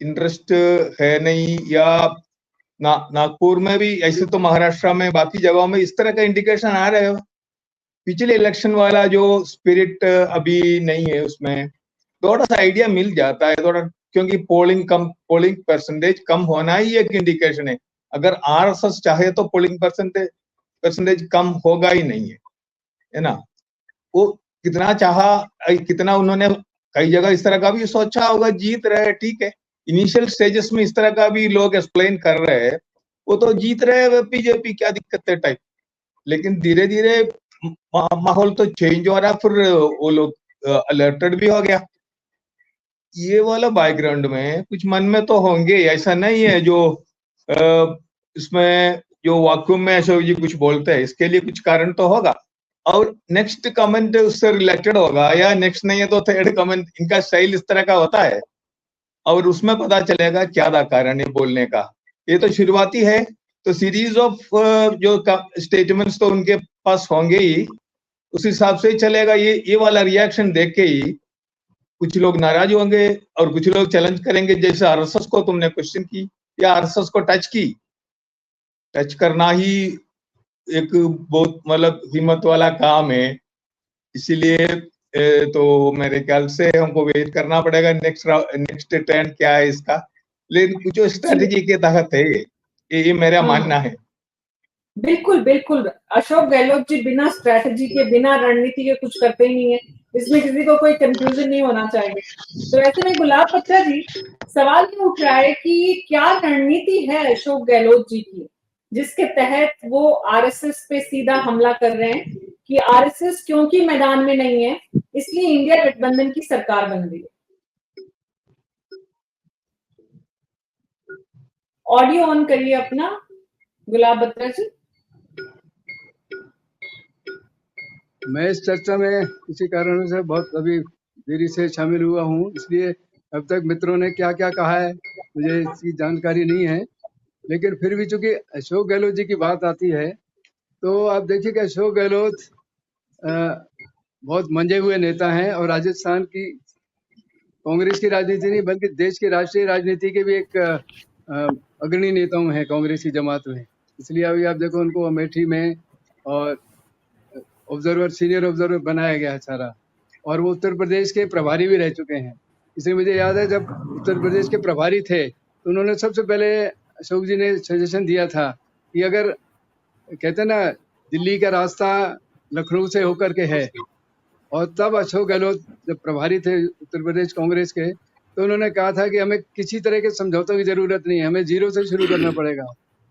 इंटरेस्ट है नहीं, या नागपुर में भी ऐसे, तो महाराष्ट्र में बाकी जगहों में इस तरह का इंडिकेशन आ रहे हो। पिछले इलेक्शन वाला जो स्पिरिट अभी नहीं है, उसमें थोड़ा सा आइडिया मिल जाता है थोड़ा, क्योंकि पोलिंग परसेंटेज कम होना ही एक इंडिकेशन है। अगर आरएसएस चाहे तो पोलिंग परसेंटेज कम होगा ही नहीं है ना। वो कितना चाहा, कितना उन्होंने कई जगह इस तरह का भी सोचा होगा, जीत रहे हैं ठीक है, इनिशियल स्टेजेस में इस तरह का भी लोग एक्सप्लेन कर रहे हैं, वो तो जीत रहे हैं बीजेपी, क्या दिक्कत है टाइप। लेकिन धीरे धीरे माहौल तो चेंज हो रहा, फिर वो लोग अलर्टेड भी हो गया। ये वाला बैकग्राउंड में कुछ मन में तो होंगे, ऐसा नहीं है जो इसमें जो वाक्यूम में अशोक जी कुछ बोलते हैं, इसके लिए कुछ कारण तो होगा। और नेक्स्ट कमेंट उससे रिलेटेड होगा, या नेक्स्ट नहीं है तो थर्ड कमेंट, इनका स्टाइल इस तरह का होता है और उसमें पता चलेगा क्या था कारण है बोलने का। ये तो शुरुआती है, तो सीरीज ऑफ जो स्टेटमेंट्स तो उनके पास होंगे ही, उस हिसाब से ही चलेगा। ये वाला रिएक्शन देख के ही कुछ लोग नाराज होंगे और कुछ लोग चैलेंज करेंगे, जैसे आरएसएस को तुमने क्वेश्चन की या आरएसएस को टच करना ही एक बहुत मतलब हिम्मत वाला काम है। इसीलिए तो मेरे ख्याल से हमको वेट करना पड़ेगा नेक्स्ट ट्रेंड क्या है इसका, लेकिन कुछ स्ट्रेटेजी के तहत है, ये मेरा मानना है। बिल्कुल बिल्कुल, अशोक गहलोत जी बिना स्ट्रेटजी के, बिना रणनीति के कुछ करते ही नहीं है, इसमें किसी को कोई कंफ्यूजन नहीं होना चाहिए। तो ऐसे में गुलाब पत्रा जी, सवाल ये उठ रहा है कि क्या रणनीति है अशोक गहलोत जी की जिसके तहत वो आरएसएस पे सीधा हमला कर रहे हैं कि आरएसएस क्योंकि मैदान में नहीं है इसलिए इंडिया गठबंधन की सरकार बन रही है। ऑडियो ऑन करिए अपना गुलाब बत्रा जी। मैं इस चर्चा में किसी कारणों से बहुत अभी देरी से शामिल हुआ हूँ, इसलिए अब तक मित्रों ने क्या क्या कहा है मुझे इसकी जानकारी नहीं है। लेकिन फिर भी चूंकि अशोक गहलोत जी की बात आती है, तो आप देखिए कि अशोक गहलोत बहुत मंजे हुए नेता हैं और राजस्थान की कांग्रेस की राजनीति नहीं बल्कि देश की राष्ट्रीय राजनीति के भी एक अग्रणी नेताओं हैं कांग्रेस की जमात में। इसलिए अभी आप देखो उनको अमेठी में और सीनियर ऑब्जर्वर बनाया गया है सारा, और वो उत्तर प्रदेश के प्रभारी भी रह चुके हैं। इसलिए मुझे याद है जब उत्तर प्रदेश के प्रभारी थे तो उन्होंने सबसे पहले अशोक जी ने सजेशन दिया था कि अगर कहते ना दिल्ली का रास्ता लखनऊ से होकर के है, और तब अशोक गहलोत जब प्रभारी थे उत्तर प्रदेश कांग्रेस के, तो उन्होंने कहा था कि हमें किसी तरह के समझौतों की जरूरत नहीं है, हमें जीरो से शुरू करना पड़ेगा,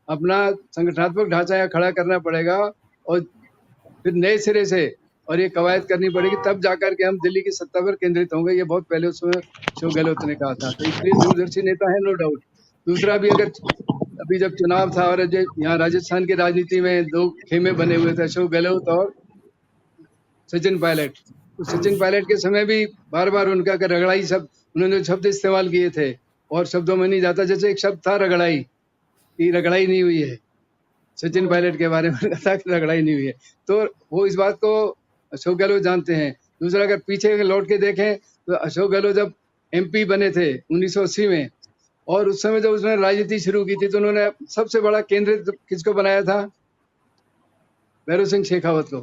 अपना संगठनात्मक ढांचा यहाँ खड़ा करना पड़ेगा और फिर नए सिरे से और ये कवायद करनी पड़ेगी, तब जाकर के हम दिल्ली की सत्ता पर केंद्रित होंगे। ये बहुत पहले उसमें अशोक गहलोत ने कहा था, तो इसलिए दूरदर्शी नेता है नो डाउट। दूसरा भी अगर अभी जब चुनाव था और यहाँ राजस्थान की राजनीति में दो खेमे बने हुए थे, अशोक गहलोत और सचिन पायलट, तो सचिन पायलट के समय भी बार बार उनका रगड़ाई सब उन्होंने जो शब्द इस्तेमाल किए थे और शब्दों में नहीं जाता, जैसे एक शब्द था रगड़ाई, कि रगड़ाई नहीं हुई है, सचिन पायलट के बारे में कहा कि रगड़ाई नहीं हुई है, तो वो इस बात को अशोक गहलोत जानते हैं। दूसरा, अगर पीछे लौट के देखें तो अशोक गहलोत जब MP बने थे 1980 में, और उस समय जब उसने राजनीति शुरू की थी तो उन्होंने सबसे बड़ा केंद्र किसको बनाया था? भैरों सिंह शेखावत को।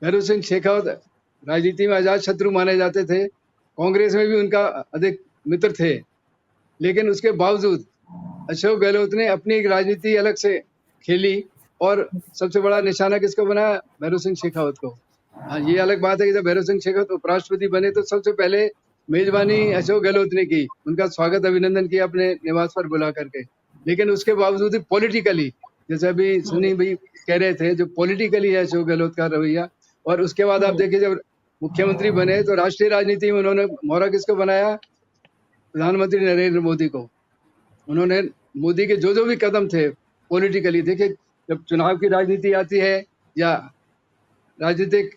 भैरों सिंह शेखावत राजनीति में आजाद शत्रु माने जाते थे, कांग्रेस में भी उनका अधिक मित्र थे, लेकिन उसके बावजूद अशोक गहलोत ने अपनी एक राजनीति अलग से खेली और सबसे बड़ा निशाना किसको बनाया? भैरों सिंह शेखावत को। हाँ, ये अलग बात है कि जब भैरों सिंह शेखावत उपराष्ट्रपति बने तो सबसे पहले मेजबानी अशोक गहलोत ने की, उनका स्वागत अभिनंदन किया अपने निवास पर बुला करके, लेकिन उसके बावजूद पॉलिटिकली, जैसे अभी सनी भाई कह रहे थे, जो पॉलिटिकली है अशोक गहलोत का रवैया। और उसके बाद आप देखिए जब मुख्यमंत्री बने तो राष्ट्रीय राजनीति में उन्होंने मोहरा किसको बनाया? प्रधानमंत्री नरेंद्र मोदी को। उन्होंने मोदी के जो भी कदम थे पॉलिटिकली, देखिए जब चुनाव की राजनीति आती है या राजनीतिक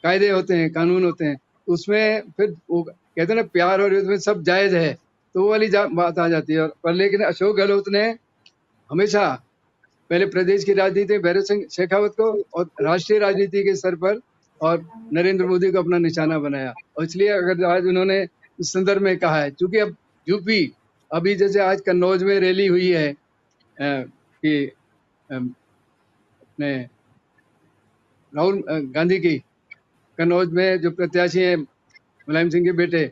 कायदे होते हैं, कानून होते हैं, उसमें फिर वो कहते हैं ना प्यार और युद्ध में सब जायज है, तो वो वाली बात आ जाती है। पर लेकिन अशोक गहलोत ने हमेशा पहले प्रदेश की राजनीति भैरों सिंह शेखावत को और राष्ट्रीय राजनीति के स्तर पर और नरेंद्र मोदी को अपना निशाना बनाया। और इसलिए अगर आज उन्होंने इस संदर्भ में कहा है, क्योंकि अब यूपी, अभी जैसे आज कन्नौज में रैली हुई है कि अपने राहुल गांधी की, कन्नौज में जो प्रत्याशी हैं मुलायम सिंह के बेटे,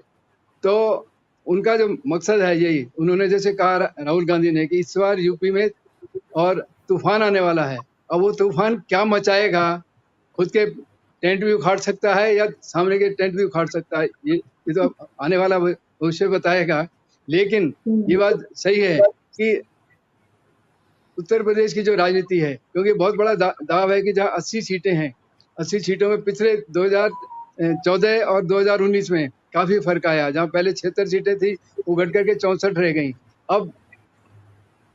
तो उनका जो मकसद है यही, उन्होंने जैसे कहा राहुल गांधी ने कि इस बार यूपी में और तूफान आने वाला है। अब वो तूफान क्या मचाएगा, खुद के टेंट भी उखाड़ सकता है या सामने के टेंट भी उखाड़ सकता है, ये तो आने वाला भविष्य बताएगा। लेकिन ये बात सही है कि उत्तर प्रदेश की जो राजनीति है, क्योंकि बहुत बड़ा दाव है कि जहाँ 80 सीटें हैं, 80 सीटों में पिछले 2014 और 2019 में काफी फर्क आया। जहाँ पहले 76 सीटें थी वो घट करके 64 रह गई। अब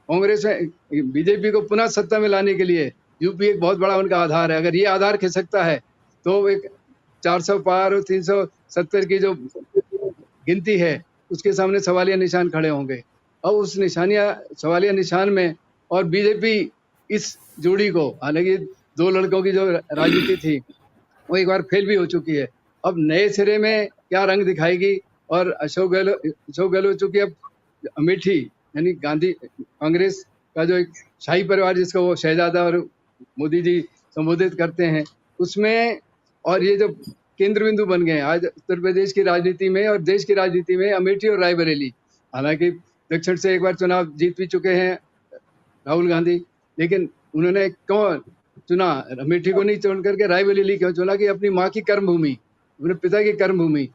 कांग्रेस में बीजेपी को पुनः सत्ता में लाने के लिए यूपी एक बहुत बड़ा उनका आधार है। अगर ये आधार खिसकता है तो एक 400 पार और 370 की जो गिनती है उसके सामने सवालिया निशान खड़े होंगे। अब उस सवालिया निशान में और बीजेपी इस जोड़ी को, हालांकि दो लड़कों की जो राजनीति थी वो एक बार फेल भी हो चुकी है, अब नए सिरे में क्या रंग दिखाएगी। और अशोक गहलोत चूंकि अब अमेठी यानी गांधी कांग्रेस का जो एक शाही परिवार जिसको वो शहजादा और मोदी जी संबोधित करते हैं उसमें, और ये जो केंद्र बिंदु बन गए हैं आज उत्तर प्रदेश की राजनीति में और देश की राजनीति में, अमेठी और रायबरेली। हालांकि दक्षिण से एक बार चुनाव जीत भी चुके हैं राहुल गांधी, लेकिन उन्होंने क्यों चुना अमेठी को नहीं चुन करके रायबरेली क्यों चुना? कि अपनी माँ की कर्मभूमि, अपने पिता की कर्मभूमि,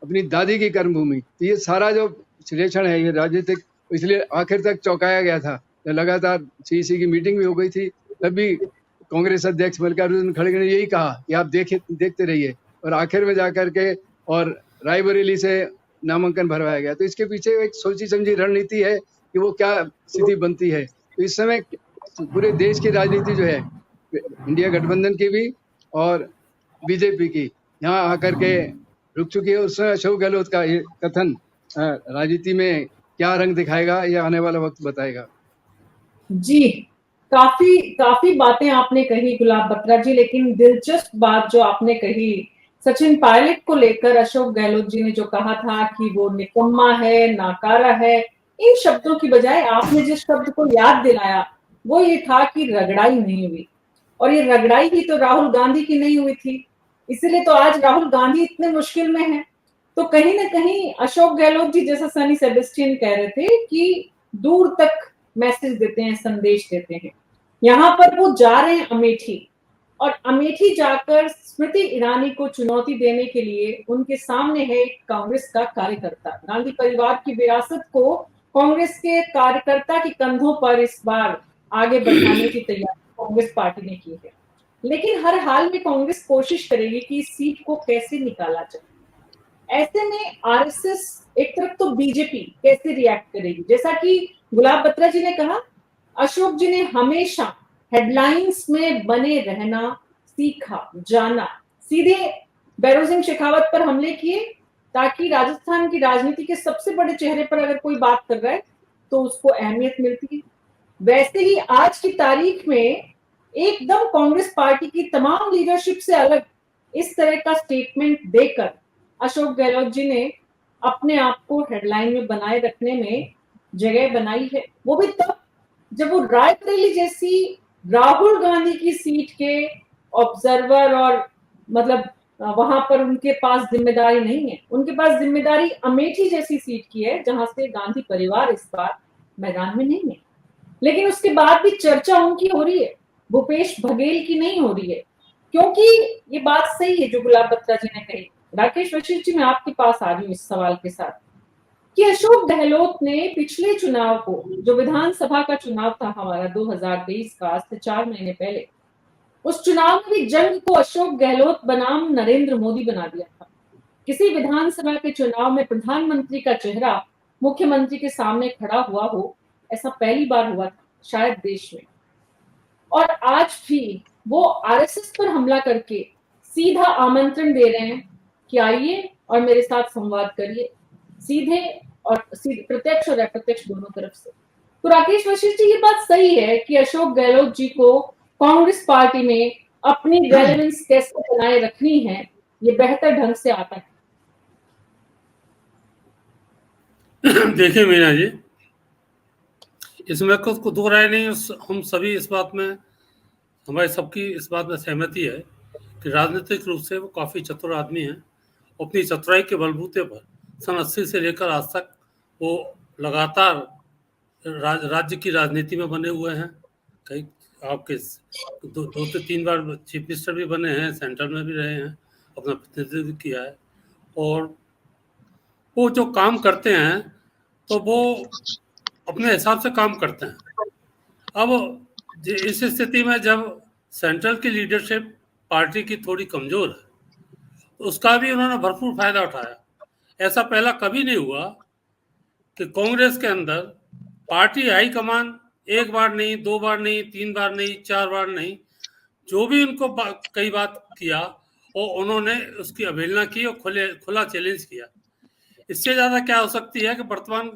अपनी दादी की कर्मभूमि। तो ये सारा जो विश्लेषण है ये राजनीतिक, इसलिए आखिर तक चौंकाया गया था। लगातार CEC की मीटिंग भी हो गई थी, तभी कांग्रेस अध्यक्ष मल्लिकार्जुन खड़गे ने यही कहा कि आप देखते रहिए, और आखिर में जाकर के और रायबरेली से नामांकन भरवाया गया। तो इसके पीछे एक सोची समझी रणनीति है कि वो क्या स्थिति बनती है। तो इस समय पूरे देश की राजनीति जो है इंडिया गठबंधन की भी और बीजेपी की यहाँ आकर के रुक चुकी है। उस समय अशोक गहलोत का ये कथन राजनीति में क्या रंग दिखाएगा ये आने वाला वक्त बताएगा। जी, काफी बातें आपने कही गुलाब बत्रा जी, लेकिन दिलचस्प बात जो आपने कही सचिन पायलट को लेकर, अशोक गहलोत जी ने जो कहा था कि वो निकम्मा है, नाकारा है, इन शब्दों की बजाय आपने जिस शब्द को याद दिलाया वो ये था कि रगड़ाई नहीं हुई। और ये रगड़ाई ही तो राहुल गांधी की नहीं हुई थी, इसलिए तो आज राहुल गांधी इतने मुश्किल में है। तो कहीं ना कहीं अशोक गहलोत जी, जैसा सनी सेबेस्टियन कह रहे थे, कि दूर तक मैसेज देते हैं, संदेश देते हैं। यहाँ पर वो जा रहे हैं अमेठी, और अमेठी जाकर स्मृति ईरानी को चुनौती देने के लिए उनके सामने है कांग्रेस का कार्यकर्ता। गांधी परिवार की विरासत को कांग्रेस के कार्यकर्ता के कंधों पर इस बार आगे बढ़ाने की तैयारी कांग्रेस पार्टी ने की है। लेकिन हर हाल में कांग्रेस कोशिश करेगी कि इस सीट को कैसे निकाला जाए। ऐसे में आरएसएस एक तरफ तो बीजेपी कैसे रिएक्ट करेगी? जैसा कि गुलाब बत्रा जी ने कहा, अशोक जी ने हमेशा हेडलाइंस में बने रहना सीखा, जाना। सीधे भैरों सिंह शेखावत पर हमले किए, ताकि राजस्थान की राजनीति के सबसे बड़े चेहरे पर अगर कोई बात कर रहा है तो उसको अहमियत मिलती है। वैसे ही आज की तारीख में एकदम कांग्रेस पार्टी की तमाम लीडरशिप से अलग इस तरह का स्टेटमेंट देकर अशोक गहलोत जी ने अपने आप को हेडलाइन में बनाए रखने में जगह बनाई है, वो भी तब जब वो रायबरेली जैसी राहुल गांधी की सीट के ऑब्जर्वर और मतलब वहां पर उनके पास जिम्मेदारी नहीं है, उनके पास जिम्मेदारी अमेठी जैसी सीट की है जहां से गांधी परिवार इस बार मैदान में नहीं है। लेकिन उसके बाद भी चर्चा उनकी हो रही है, भूपेश बघेल की नहीं हो रही है, क्योंकि ये बात सही है जो गुलाब बत्रा जी ने कही। राकेश वशिष्ठ जी, मैं आपके पास आ रही हूँ इस सवाल के साथ कि अशोक गहलोत ने पिछले चुनाव को, जो विधानसभा का चुनाव था हमारा 2023 का, आज से 4 महीने पहले, उस चुनाव में भी जंग को अशोक गहलोत बनाम नरेंद्र मोदी बना दिया था। किसी विधानसभा के चुनाव में प्रधानमंत्री का चेहरा मुख्यमंत्री के सामने खड़ा हुआ हो, ऐसा पहली बार हुआ था शायद देश में। और आज भी वो आरएसएस पर हमला करके सीधा आमंत्रण दे रहे हैं कि आइए और मेरे साथ संवाद करिए, सीधे और प्रत्यक्ष और अप्रत्यक्ष दोनों तरफ से। तो राकेश वशिष्ठ जी, ये बात सही है कि अशोक गहलोत जी को कांग्रेस पार्टी में अपनी रेलेवेंस कैसे बनाए रखनी है, ये बेहतर ढंग से आता है। देखिए मीना जी, इसमें कुछ दो राय नहीं, हम सभी इस बात में, हमारी सबकी इस बात में सहमति है कि राजनीतिक रूप से वो काफ़ी चतुर आदमी हैं। अपनी चतुराई के बलबूते पर सन 80 से लेकर आज तक वो लगातार राज्य की राजनीति में बने हुए हैं। कई आपके 2 से 3 बार चीफ मिनिस्टर भी बने हैं, सेंट्रल में भी रहे हैं, अपना प्रतिनिधित्व किया है। और वो जो काम करते हैं तो वो अपने हिसाब से काम करते हैं। अब इस स्थिति में जब सेंट्रल की लीडरशिप पार्टी की थोड़ी कमजोर है तो उसका भी उन्होंने भरपूर फायदा उठाया। ऐसा पहला कभी नहीं हुआ कि कांग्रेस के अंदर पार्टी हाईकमान एक बार नहीं, 2 बार नहीं, 3 बार नहीं, 4 बार नहीं, जो भी उनको कई बात किया और उन्होंने उसकी अवहेलना की और खुला चैलेंज किया। इससे ज्यादा क्या हो सकती है कि वर्तमान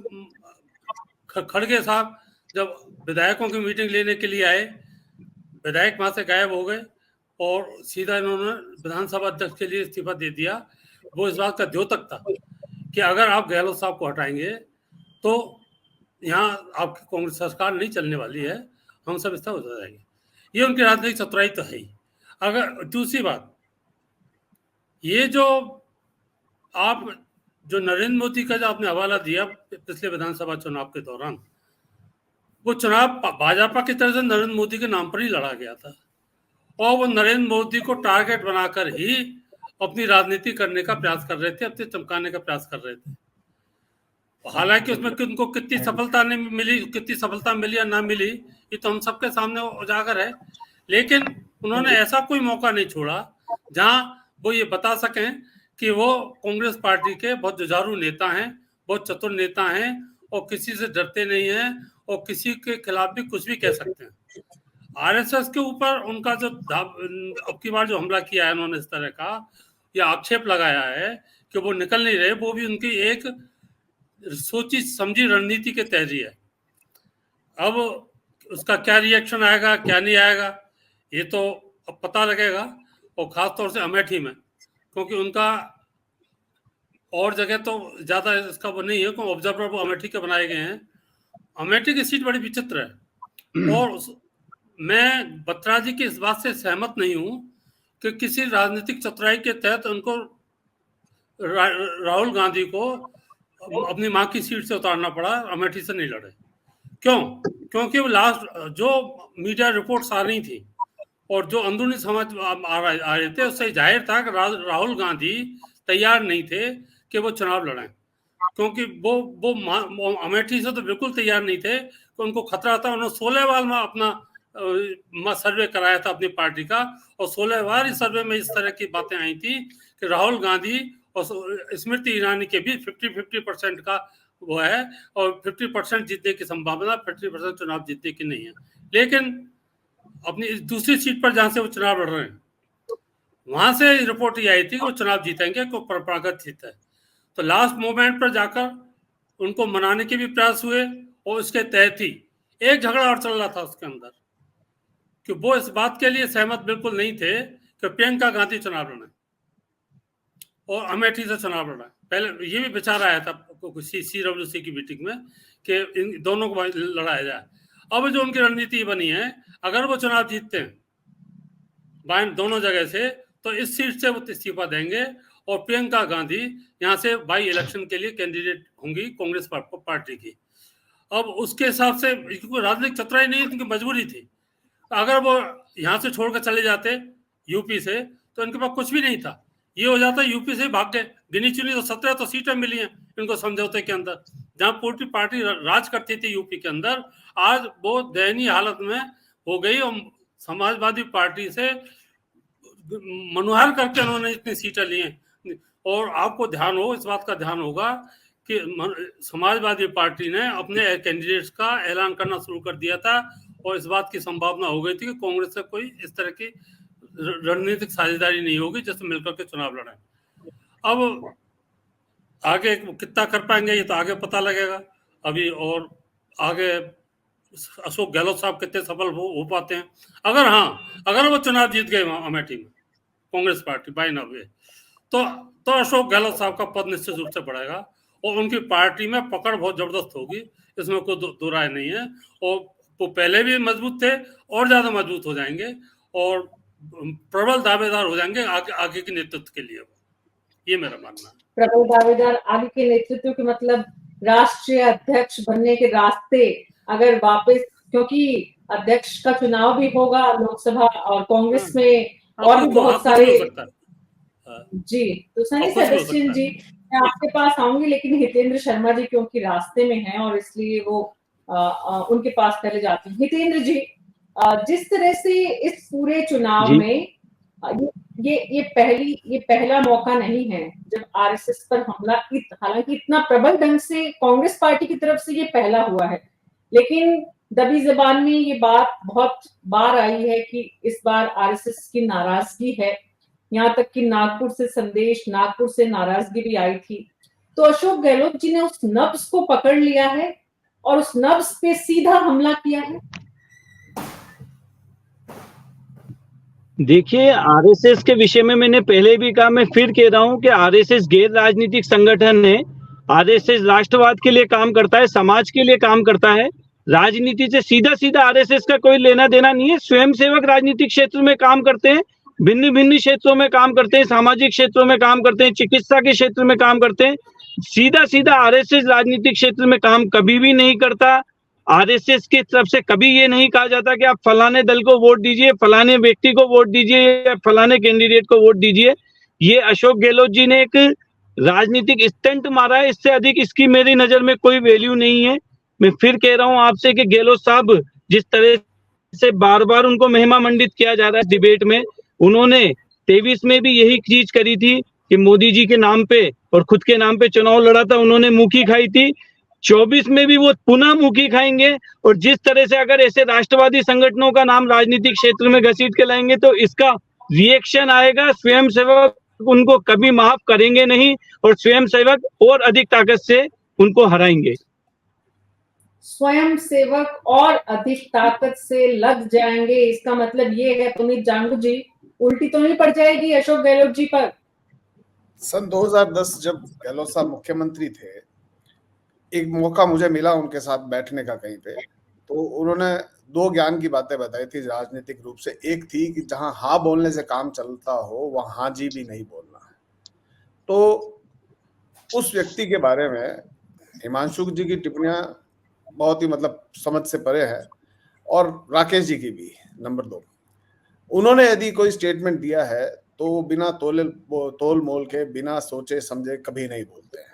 खड़गे साहब जब विधायकों की मीटिंग लेने के लिए आए, विधायक वहां से गायब हो गए और सीधा इन्होंने विधानसभा अध्यक्ष के लिए इस्तीफा दे दिया। वो इस बात का द्योतक था कि अगर आप गहलोत साहब को हटाएंगे तो यहाँ आपकी कांग्रेस सरकार नहीं चलने वाली है, हम सब इस्तीफा हो जाएंगे। ये उनकी राजनीतिक चतुराई तो है ही। अगर दूसरी बात, ये जो नरेंद्र मोदी का जो आपने हवाला दिया पिछले विधानसभा चुनाव के दौरान, वो चुनाव भाजपा की तरफ से नरेंद्र मोदी के नाम पर ही लड़ा गया था और वो नरेंद्र मोदी को टारगेट बनाकर ही अपनी राजनीति करने का प्रयास कर रहे थे, अपने चमकाने का प्रयास कर रहे थे। हालांकि उसमें उनको कितनी सफलता नहीं मिली, कितनी सफलता मिली या ना मिली, ये तो हम सबके सामने उजागर है। लेकिन उन्होंने ऐसा कोई मौका नहीं छोड़ा जहां वो ये बता सकें कि वो कांग्रेस पार्टी के बहुत जुझारू नेता हैं, बहुत चतुर नेता हैं और किसी से डरते नहीं हैं और किसी के खिलाफ भी कुछ भी कह सकते हैं। आरएसएस के ऊपर उनका जो अब की बार जो हमला किया है उन्होंने, इस तरह का या आक्षेप लगाया है कि वो निकल नहीं रहे, वो भी उनकी एक सोची समझी रणनीति के तहत ही है। अब उसका क्या रिएक्शन आएगा क्या नहीं आएगा ये तो अब पता लगेगा, और खास तौर से अमेठी में, क्योंकि उनका और जगह तो ज्यादा इसका वो नहीं है, क्योंकि ऑब्जर्वर वो अमेठी के बनाए गए हैं। अमेठी की सीट बड़ी विचित्र है और मैं बत्रा जी की इस बात से सहमत नहीं हूं कि किसी राजनीतिक चतुराई के तहत उनको राहुल गांधी को अपनी मां की सीट से उतारना पड़ा, अमेठी से नहीं लड़े। क्यों? क्योंकि वो लास्ट जो मीडिया रिपोर्ट्स आ रही थी और जो अंदरूनी समाज आ रहे थे, उससे जाहिर था कि राहुल गांधी तैयार नहीं थे कि वो चुनाव लड़ें, क्योंकि वो अमेठी से तो बिल्कुल तैयार नहीं थे कि उनको खतरा था। उन्होंने 16 बार में अपना सर्वे कराया था अपनी पार्टी का, और 16 बार इस सर्वे में इस तरह की बातें आई थी कि राहुल गांधी और स्मृति ईरानी के भी 50-50% का वो है और 50% जीतने की संभावना, 50% चुनाव जीतने की नहीं है। लेकिन अपनी दूसरी सीट पर जहां से वो चुनाव लड़ रहे हैं, वहां से रिपोर्ट ये आई थी कि वो चुनाव जीतेंगे, को परंपरागत जीत है। तो लास्ट मोमेंट पर जाकर उनको मनाने के भी प्रयास हुए और उसके तहत ही एक झगड़ा और चल रहा था उसके अंदर कि वो इस बात के लिए सहमत बिल्कुल नहीं थे कि प्रियंका गांधी चुनाव लड़े और अमेठी से चुनाव लड़ा। पहले ये भी विचार आया था CWC की मीटिंग में कि इन दोनों को लड़ाया जाए। अब जो उनकी रणनीति बनी है, अगर वो चुनाव जीतते हैं बाइन दोनों जगह से, तो इस सीट से वो इस्तीफा देंगे और प्रियंका गांधी यहाँ से बाई इलेक्शन के लिए कैंडिडेट होंगी कांग्रेस पार्टी की। अब उसके हिसाब से कोई राजनीतिक चतुराई नहीं, उनकी मजबूरी थी। अगर वो यहाँ से छोड़कर चले जाते यूपी से तो इनके पास कुछ भी नहीं था। ये हो जाता यूपी से भाग गए, गिनी चुनी तो 17 तो सीटें मिली हैं इनको समझौते के अंदर, जहां पूरी पार्टी राज करती थी यूपी के अंदर, आज वो दयनीय हालत में हो गई और समाजवादी पार्टी से मनुहार करके उन्होंने इतनी सीटें ली हैं। और आपको ध्यान हो, इस बात का ध्यान होगा कि समाजवादी पार्टी ने अपने कैंडिडेट्स का ऐलान करना शुरू कर दिया था और इस बात की संभावना हो गई थी कि कांग्रेस से कोई इस तरह की रणनीतिक साझेदारी नहीं होगी जिससे मिलकर के चुनाव लड़े। अब आगे कितना कर पाएंगे ये तो आगे पता लगेगा अभी, और आगे अशोक गहलोत साहब कितने सफल हो पाते हैं। अगर वो चुनाव जीत गए अमेठी में कांग्रेस पार्टी बाय ना हुए तो अशोक गहलोत साहब का पद निश्चित रूप से बढ़ेगा और उनकी पार्टी में पकड़ बहुत जबरदस्त होगी, इसमें कोई दो राय नहीं है। और वो पहले भी मजबूत थे और ज्यादा मजबूत हो जाएंगे और प्रबल दावेदार हो जाएंगे आगे के नेतृत्व के लिए। ये मेरा मानना है। प्रबल दावेदार आगे के नेतृत्व के मतलब राष्ट्रीय अध्यक्ष बनने के रास्ते अगर वापस, क्योंकि अध्यक्ष का चुनाव भी होगा लोकसभा और कांग्रेस में और भी बहुत सारे। जी, तो सनी सेबेस्टियन जी मैं आपके पास आऊंगी, लेकिन हितेंद्र शर्मा जी क्योंकि रास्ते में हैं और इसलिए वो उनके पास पहले जाती हूँ। हितेंद्र जी, जिस तरह से इस पूरे चुनाव में ये पहला मौका नहीं है जब आरएसएस पर हमला, हालांकि इतना प्रबल ढंग से कांग्रेस पार्टी की तरफ से ये पहला हुआ है, लेकिन दबी जबान में ये बात बहुत बार आई है कि इस बार आरएसएस की नाराजगी है, यहाँ तक कि नागपुर से नाराजगी भी आई थी। तो अशोक गहलोत जी ने उस नब्ज को पकड़ लिया है और उस नब्ज पे सीधा हमला किया है। देखिए, आरएसएस के विषय में मैंने पहले भी कहा, मैं फिर कह रहा हूं कि आरएसएस गैर राजनीतिक संगठन है। आरएसएस राष्ट्रवाद के लिए काम करता है, समाज के लिए काम करता है। राजनीति से सीधा आरएसएस का कोई लेना देना नहीं है। स्वयंसेवक राजनीतिक क्षेत्र में काम करते हैं, भिन्न भिन्न क्षेत्रों में काम करते हैं, सामाजिक क्षेत्रों में काम करते हैं, चिकित्सा के क्षेत्र में काम करते हैं। सीधा आरएसएस राजनीतिक क्षेत्र में काम कभी भी नहीं करता। आरएसएस की तरफ से कभी ये नहीं कहा जाता कि आप फलाने दल को वोट दीजिए, फलाने व्यक्ति को वोट दीजिए या फलाने कैंडिडेट को वोट दीजिए। ये अशोक गहलोत जी ने एक राजनीतिक स्टंट मारा है, इससे अधिक इसकी मेरी नजर में कोई वैल्यू नहीं है। मैं फिर कह रहा हूं आपसे कि गहलोत साहब, जिस तरह से बार बार उनको महिमा मंडित किया जा रहा है डिबेट में, उन्होंने 23 में भी यही चीज करी थी कि मोदी जी के नाम पे और खुद के नाम पे चुनाव लड़ा था, उन्होंने मुखी खाई थी। 24 में भी वो पुनः मुखी खाएंगे और जिस तरह से अगर ऐसे राष्ट्रवादी संगठनों का नाम राजनीतिक क्षेत्र में घसीट के लाएंगे तो इसका रिएक्शन आएगा। स्वयंसेवक उनको कभी माफ करेंगे नहीं और स्वयंसेवक और अधिक ताकत से उनको हराएंगे। स्वयंसेवक और अधिक ताकत से लग जाएंगे, इसका मतलब ये है पुनीत जांगू जी, उल्टी तो नहीं पड़ जाएगी अशोक गहलोत जी पर? सन 2010 जब गहलोत साहब मुख्यमंत्री थे, एक मौका मुझे मिला उनके साथ बैठने का कहीं पे, तो उन्होंने 2 ज्ञान की बातें बताई थी राजनीतिक रूप से। एक थी कि जहां हाँ बोलने से काम चलता हो वहां हाँ जी भी नहीं बोलना है। तो उस व्यक्ति के बारे में हिमांशु जी की टिप्पणियां बहुत ही मतलब समझ से परे है और राकेश जी की भी। नंबर 2, उन्होंने यदि कोई स्टेटमेंट दिया है तो बिना तोल मोल के, बिना सोचे समझे कभी नहीं बोलते हैं,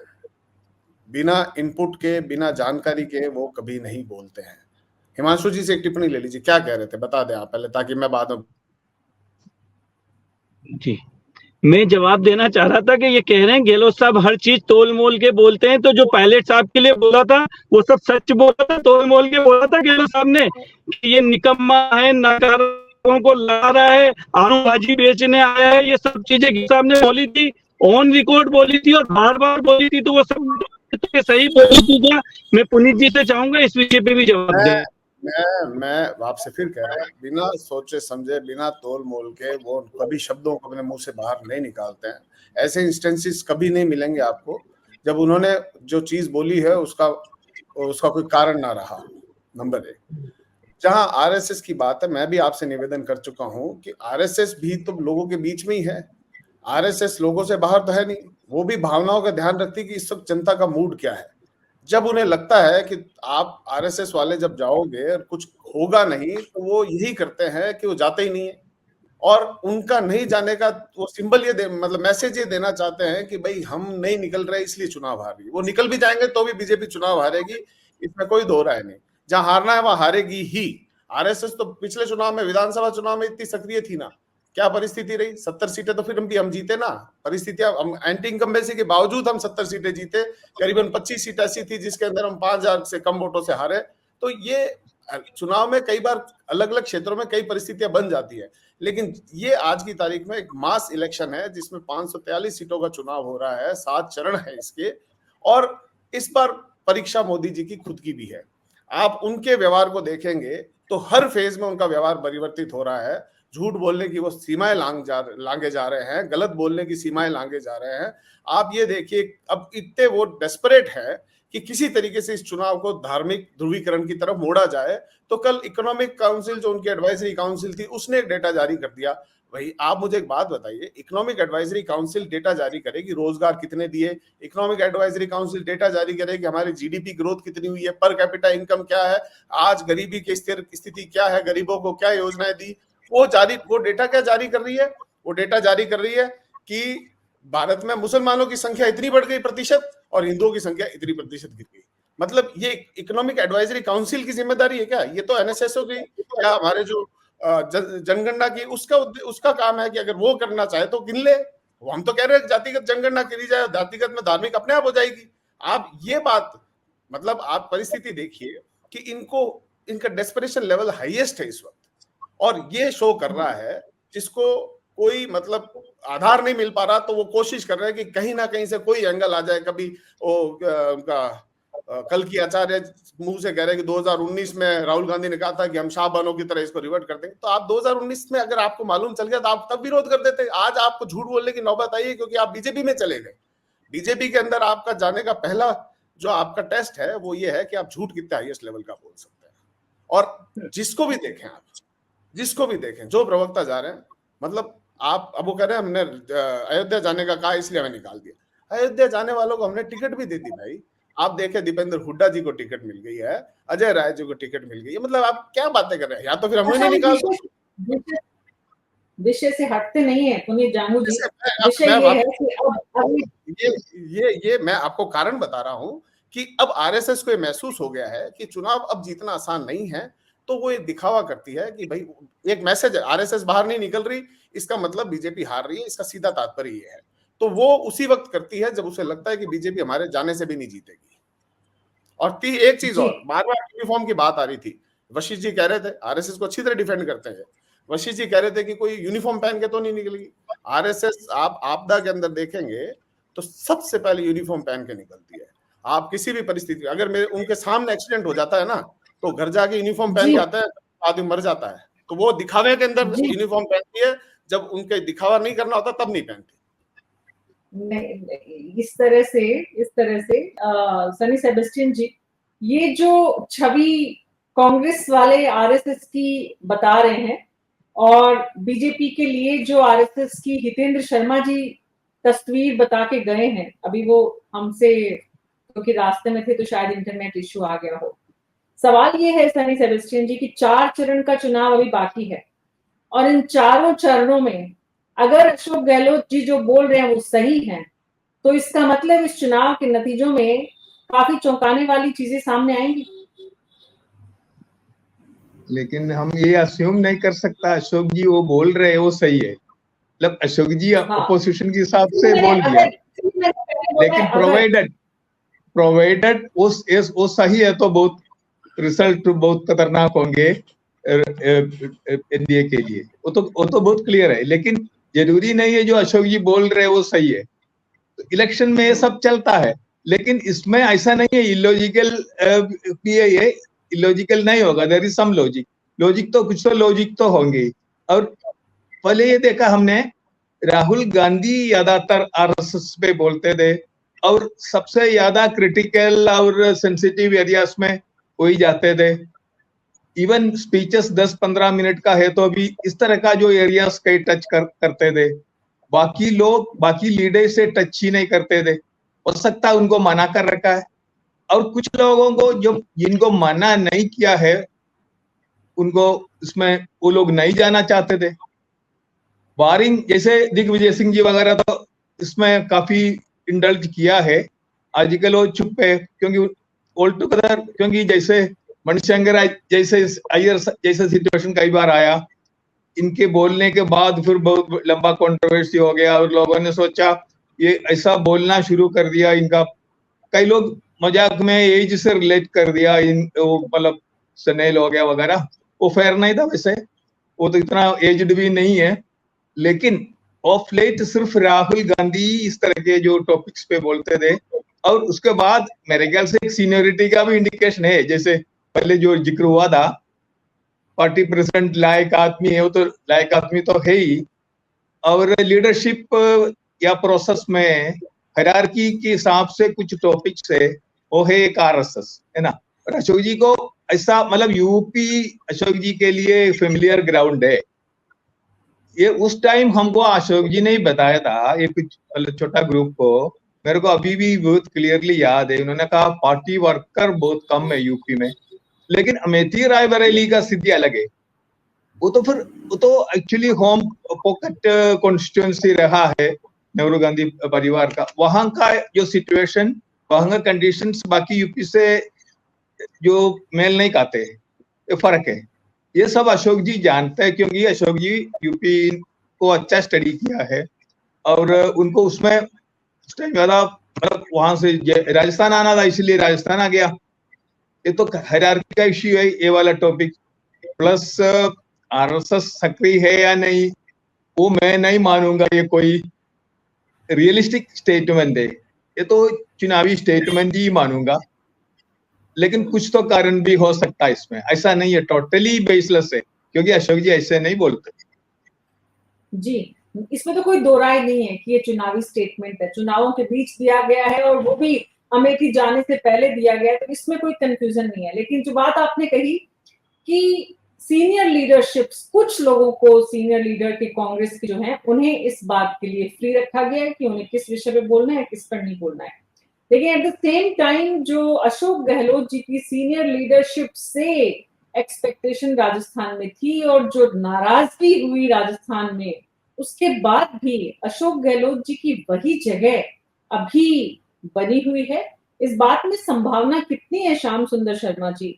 बिना इनपुट के, बिना जानकारी के वो कभी नहीं बोलते हैं। हिमांशु जी से एक टिप्पणी ले लीजिए, क्या कह रहे थे बता दें आप पहले, ताकि मैं बाद में। जी, मैं जवाब देना चाह रहा था कि ये कह रहे हैं गहलोत साहब हर चीज तोल मोल के बोलते हैं, तो जो पायलट साहब के लिए बोला था वो सब सच बोला था, तोल मोल के बोला था गहलोत साहब ने कि ये निकम्मा है, नकारों को ला रहा है, आलू भाजी बेचने आया है, ये सब चीजें साहब ने बोली थी ऑन रिकॉर्ड बोली थी और बार बार बोली थी, तो वो सब तो सही बोली थी क्या? मैं पुनीत जी से चाहूंगा इस विषय पे भी जवाब दें। मैं आपसे फिर कह रहा हूँ, बिना सोचे समझे, बिना तोल मोल के वो कभी शब्दों को अपने मुंह से बाहर नहीं निकालते हैं। ऐसे इंस्टेंसेस कभी नहीं मिलेंगे आपको जब उन्होंने जो चीज बोली है उसका कोई कारण ना रहा। नंबर 1। जहां आरएसएस की बात है, मैं भी आपसे निवेदन कर चुका हूं कि आरएसएस भी तो लोगों के बीच में ही है। आरएसएस लोगों से बाहर तो है नहीं। वो भी भावनाओं का ध्यान रखती है कि इस वक्त जनता का मूड क्या है। जब उन्हें लगता है कि आप आरएसएस वाले जब जाओगे और कुछ होगा नहीं, तो वो यही करते हैं कि वो जाते ही नहीं है। और उनका नहीं जाने का वो सिंबल मतलब मैसेज ये देना चाहते हैं कि भाई हम नहीं निकल रहे इसलिए चुनाव हार रही है। वो निकल भी जाएंगे तो भी बीजेपी चुनाव हारेगी, इसमें कोई दो राय नहीं। जहां हारना है वहां हारेगी ही। आरएसएस तो पिछले चुनाव में, विधानसभा चुनाव में इतनी सक्रिय थी ना, क्या परिस्थिति रही? 70 सीटें तो फिर हम जीते ना। परिस्थितियां, हम एंटी इनकम्बेंसी के बावजूद हम 70 सीटें जीते। करीबन 25 सीट ऐसी थी जिसके अंदर हम 5000 से कम वोटों से हारे। तो ये चुनाव में कई बार अलग अलग क्षेत्रों में कई परिस्थितियां बन जाती है, लेकिन ये आज की तारीख में एक मास इलेक्शन है जिसमें 543 सीटों का चुनाव हो रहा है, 7 चरण है इसके। और इस बार परीक्षा मोदी जी की खुद की भी है। आप उनके व्यवहार को देखेंगे तो हर फेज में उनका व्यवहार परिवर्तित हो रहा है। झूठ बोलने की वो सीमाएं लांगे जा रहे हैं, गलत बोलने की सीमाएं लांगे जा रहे हैं। आप ये देखिए, अब इतने वो डेस्परेट है कि किसी तरीके से इस चुनाव को धार्मिक ध्रुवीकरण की तरफ मोड़ा जाए। तो कल इकोनॉमिक काउंसिल, जो उनकी एडवाइजरी काउंसिल थी, उसने एक डेटा जारी कर दिया। भाई आप मुझे एक बात बताइए, इकोनॉमिक एडवाइजरी काउंसिल डेटा जारी करे कि रोजगार कितने दिए, इकोनॉमिक एडवाइजरी काउंसिल डेटा जारी करे कि हमारी जीडीपी ग्रोथ कितनी हुई है, पर कैपिटा इनकम क्या है, आज गरीबी की स्थिति क्या है, गरीबों को क्या योजनाएं दी, वो डेटा क्या जारी कर रही है? वो डेटा जारी कर रही है कि भारत में मुसलमानों की संख्या इतनी बढ़ गई प्रतिशत और हिंदुओं की संख्या इतनी प्रतिशत गिर गई। मतलब ये इकोनॉमिक एडवाइजरी काउंसिल की जिम्मेदारी है क्या? ये तो एनएसएसओ की या हमारे जो जनगणना की उसका काम है कि अगर वो करना चाहे तो गिन ले। हम तो कह रहे हैं जातिगत जनगणना करी जाए, जातिगत में धार्मिक अपने आप हो जाएगी। आप ये बात, मतलब आप परिस्थिति देखिए कि इनका डेस्परेशन लेवल हाईएस्ट है इस वक्त, और ये शो कर रहा है जिसको कोई मतलब आधार नहीं मिल पा रहा। तो वो कोशिश कर रहे हैं कि कहीं ना कहीं से कोई एंगल आ जाए। कभी उनका कल की आचार्य मुंह से कह रहे हैं कि 2019 में राहुल गांधी ने कहा था कि हम शाहबानों की तरह इसको रिवर्ट कर देंगे। तो आप 2019 में अगर आपको मालूम चल गया तो आप तब विरोध कर देते। आज आपको झूठ बोलने की नौबत आई है क्योंकि आप बीजेपी में चले गए। बीजेपी के अंदर आपका जाने का पहला जो आपका टेस्ट है वो ये है कि आप झूठ कितने हाईएस्ट लेवल का बोल सकते हैं। और जिसको भी देखें, आप जिसको भी देखें, जो प्रवक्ता जा रहे हैं, मतलब आप अब वो कह रहे हैं हमने अयोध्या जाने का कहा इसलिए हमें निकाल दिया। अयोध्या जाने वालों को हमने टिकट भी दे दी भाई। आप देखें, दीपेंद्र हुड्डा जी को टिकट मिल गई है, अजय राय जी को टिकट मिल गई है। मतलब आप क्या बातें कर रहे हैं? या तो फिर हमें नहीं निकाल। विषय से हटते नहीं है पुनीत जामू जी। विषय ये है कि ये मैं आपको कारण बता रहा हूं कि अब आरएसएस को महसूस हो गया है कि चुनाव अब जीतना आसान नहीं है। तो वो ये दिखावा करती है कि भाई एक मैसेज है, आरएसएस बाहर नहीं निकल रही, इसका मतलब बीजेपी हार रही है। इसका सीधा तात्पर्य ये है। तो वो उसी वक्त करती है जब उसे लगता है कि बीजेपी हमारे जाने से भी नहीं जीतेगी। और एक चीज और, बार बार यूनिफॉर्म की बात आ रही थी। वशिष्ठ जी कह रहे थे आरएसएस को अच्छी तरह डिफेंड करते हैं। वशिष्ठ जी कह रहे थे कि कोई यूनिफॉर्म पहन के तो नहीं निकलेगी आरएसएस। आप आपदा के अंदर देखेंगे तो सबसे पहले यूनिफॉर्म पहन के निकलती है। आप किसी भी परिस्थिति, अगर मेरे उनके सामने एक्सीडेंट हो जाता है ना, तो घर जाके यूनिफॉर्म पहन के आता है, आदमी मर जाता है। तो वो दिखावे के अंदर यूनिफॉर्म पहनती है, जब उनके दिखावा नहीं करना होता तब नहीं पहनती। इस तरह से सनी सेबेस्टियन जी, ये जो छवि कांग्रेस वाले आरएसएस की बता रहे हैं और बीजेपी के लिए जो आरएसएस की हितेंद्र शर्मा जी तस्वीर बता के गए हैं, अभी वो हमसे क्योंकि रास्ते में थे तो शायद इंटरनेट इश्यू आ गया हो। सवाल ये है सनी सेबेस्टियन जी कि 4 चरण का चुनाव अभी बाकी है और इन चारों चरणों में अगर अशोक गहलोत जी जो बोल रहे हैं वो सही हैं, तो इसका मतलब इस चुनाव के नतीजों में काफी चौंकाने वाली चीजें सामने आएंगी। लेकिन हम ये अस्यूम नहीं कर सकता अशोक जी वो बोल रहे हैं वो सही है। मतलब अशोक जी अपोजिशन के हिसाब से बोल दिया, लेकिन प्रोवाइडेड वो सही है तो बहुत रिजल्ट बहुत खतरनाक होंगे एनडीए के लिए। वो तो बहुत क्लियर है। लेकिन जरूरी नहीं है जो अशोक जी बोल रहे हैं वो सही है। इलेक्शन में ये सब चलता है, लेकिन इसमें ऐसा नहीं है इलॉजिकल, ये इलॉजिकल नहीं होगा, there is some logic, logic तो कुछ तो लॉजिक तो होंगे। और पहले ये देखा हमने, राहुल गांधी ज्यादातर आरएसएस पे बोलते थे और सबसे ज्यादा क्रिटिकल और सेंसिटिव एरियाज में वही जाते थे। इवन स्पीचेस 10-15 मिनट का है तो भी इस तरह का जो एरियाज कई टच करते थे, बाकी लोग बाकी लीडर से टच ही नहीं करते थे। हो सकता है उनको मना कर रखा है, और कुछ लोगों को जो जिनको मना नहीं किया है उनको इसमें वो लोग नहीं जाना चाहते थे। बारिंग जैसे दिग्विजय सिंह जी वगैरह तो इसमें काफी इंडल्ज किया है, आजकल वो चुप है क्योंकि ऑल टुगेदर, क्योंकि जैसे मणिशंकर जैसे अय्यर जैसे सिचुएशन कई बार आया, इनके बोलने के बाद फिर बहुत लंबा कंट्रोवर्सी हो गया और लोगों ने सोचा ये ऐसा बोलना शुरू कर दिया इनका, कई लोग मजाक में एज से रिलेट कर दिया, इन वो मतलब सनेल हो गया वगैरह, वो फेयर नहीं था। वैसे वो तो इतना एज्ड भी नहीं है, लेकिन ऑफ लेट सिर्फ राहुल गांधी इस तरह के जो टॉपिक्स पे बोलते थे। और उसके बाद मेरे ख्याल से एक सीनियरिटी का भी इंडिकेशन है, जैसे पहले जो जिक्र हुआ था, पार्टी प्रेसिडेंट लायक आदमी है, वो तो लायक आदमी तो है ही, और लीडरशिप या प्रोसेस में हायरार्की के हिसाब से कुछ टॉपिक्स है, वो है एक आरएसएस, है ना। और अशोक जी को ऐसा मतलब यूपी अशोक जी के लिए फेमिलियर ग्राउंड है। ये उस टाइम हमको अशोक जी ने ही बताया था, ये कुछ छोटा ग्रुप को, मेरे को अभी भी बहुत क्लियरली याद है, उन्होंने कहा पार्टी वर्कर बहुत कम है यूपी में, लेकिन अमेठी रायबरेली का स्थिति अलग है। वो तो एक्चुअली होम पॉकेट कॉन्स्टिट्यूंसी रहा है नेहरू गांधी परिवार का, वहां का जो सिचुएशन, वहां का कंडीशंस बाकी यूपी से जो मेल नहीं खाते, ये फर्क है। ये सब अशोक जी जानते हैं क्योंकि अशोक जी यूपी को अच्छा स्टडी किया है, और उनको उसमें उस टाइम ज्यादा मतलब वहां से राजस्थान आना था, इसलिए राजस्थान आ गया। ये तो हायरार्की का इश्यू है ये वाला टॉपिक। प्लस आरएसएस सक्रिय है या नहीं, वो मैं नहीं मानूंगा ये कोई रियलिस्टिक स्टेटमेंट है, ये तो चुनावी स्टेटमेंट ही मानूंगा। लेकिन कुछ तो कारण भी हो सकता है इसमें, ऐसा नहीं है टोटली बेसलेस है, क्योंकि अशोक जी ऐसे नहीं बोलते। जी, इसमें तो कोई दो राय नहीं है कि ये चुनावी स्टेटमेंट है, चुनावों के बीच दिया गया है और वो भी अमेठी जाने से पहले दिया गया है, तो इसमें कोई कंफ्यूजन नहीं है। लेकिन जो बात आपने कही कि सीनियर लीडरशिप्स, कुछ लोगों को सीनियर लीडर के कांग्रेस के जो हैं उन्हें इस बात के लिए फ्री रखा गया है कि उन्हें किस विषय पे बोलना है, किस पर नहीं बोलना है। लेकिन एट द सेम टाइम जो अशोक गहलोत जी की सीनियर लीडरशिप से एक्सपेक्टेशन राजस्थान में थी और जो नाराजगी हुई राजस्थान में, उसके बाद भी अशोक गहलोत जी की वही जगह अभी बनी हुई है। इस बात में संभावना कितनी है श्याम सुंदर शर्मा जी?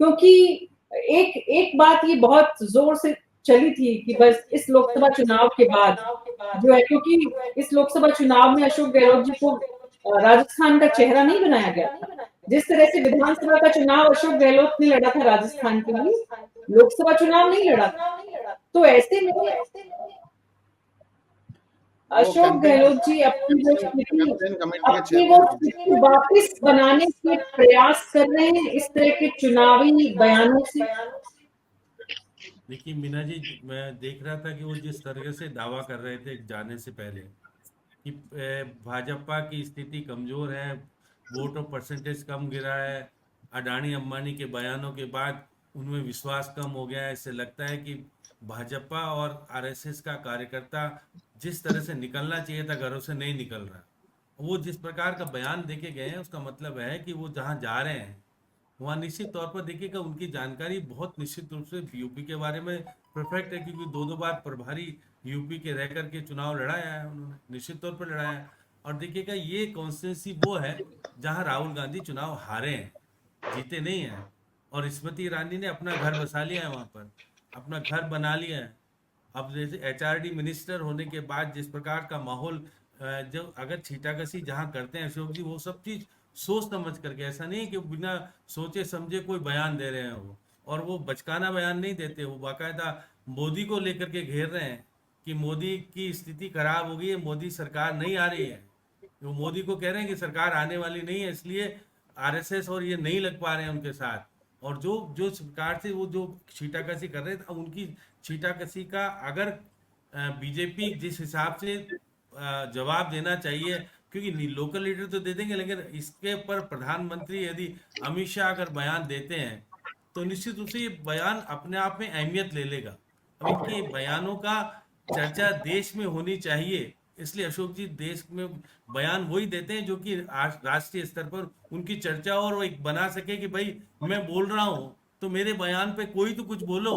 क्योंकि एक बात ये बहुत जोर से चली थी कि बस इस लोकसभा चुनाव के बाद जो है, क्योंकि इस लोकसभा चुनाव में अशोक गहलोत जी को राजस्थान का चेहरा नहीं बनाया गया था। जिस तरह से विधानसभा का चुनाव अशोक गहलोत ने लड़ा था राजस्थान के लिए, लोकसभा चुनाव नहीं लड़ा था। तो ऐसे में अशोक गहलोत जी अपनी वो स्थिति वापस बनाने के प्रयास कर रहे हैं इस तरह के चुनावी बयानों से। देखिए मीना जी, मैं देख रहा था कि वो जिस तरह से दावा कर रहे थे जाने से पहले कि भाजपा की स्थिति कमजोर है, वोट और परसेंटेज कम गिरा है, अडानी अंबानी के बयानों के बाद उनमें विश्वास कम हो गया है। इससे लगता है कि भाजपा और आरएसएस का कार्यकर्ता जिस तरह से निकलना चाहिए था घरों से नहीं निकल रहा। वो जिस प्रकार का बयान देके गए हैं उसका मतलब है कि वो जहाँ जा रहे हैं वहाँ निश्चित तौर पर देखिएगा उनकी जानकारी बहुत निश्चित रूप से यूपी के बारे में परफेक्ट है, क्योंकि दो बार प्रभारी यूपी के रह करके चुनाव लड़ाया है उन्होंने, निश्चित तौर पर लड़ाया है। और देखिएगा ये कॉन्स्टिट्यूंसी वो है जहाँ राहुल गांधी चुनाव हारे हैं, जीते नहीं हैं। और स्मृति ईरानी ने अपना घर बसा लिया है, वहाँ पर अपना घर बना लिया है। अब जैसे एचआरडी मिनिस्टर होने के बाद जिस प्रकार का माहौल, जो अगर छीटाकसी जहाँ करते हैं अशोक जी, वो सब चीज़ सोच समझ करके, ऐसा नहीं कि बिना सोचे समझे कोई बयान दे रहे हैं वो, और वो बचकाना बयान नहीं देते, वो बाकायदा मोदी को लेकर के घेर रहे हैं कि मोदी की स्थिति खराब हो गई है, मोदी सरकार नहीं आ रही है। वो मोदी को कह रहे हैं कि सरकार आने वाली नहीं है, इसलिए आरएसएस और ये नहीं लग पा रहे हैं उनके साथ। और जो जो सरकार से वो जो छीटाकशी कर रहे थे, अब उनकी छीटाकशी का अगर बीजेपी जिस हिसाब से जवाब देना चाहिए, क्योंकि लोकल लीडर तो दे देंगे, लेकिन इसके ऊपर प्रधानमंत्री यदि अमित शाह अगर बयान देते हैं तो निश्चित रूप से ये बयान अपने आप में अहमियत ले लेगा। अब इनके बयानों का चर्चा देश में होनी चाहिए, इसलिए अशोक जी देश में बयान वही देते हैं जो कि राष्ट्रीय स्तर पर उनकी चर्चा और एक बना सके कि भाई मैं बोल रहा हूँ तो मेरे बयान पे कोई तो कुछ बोलो।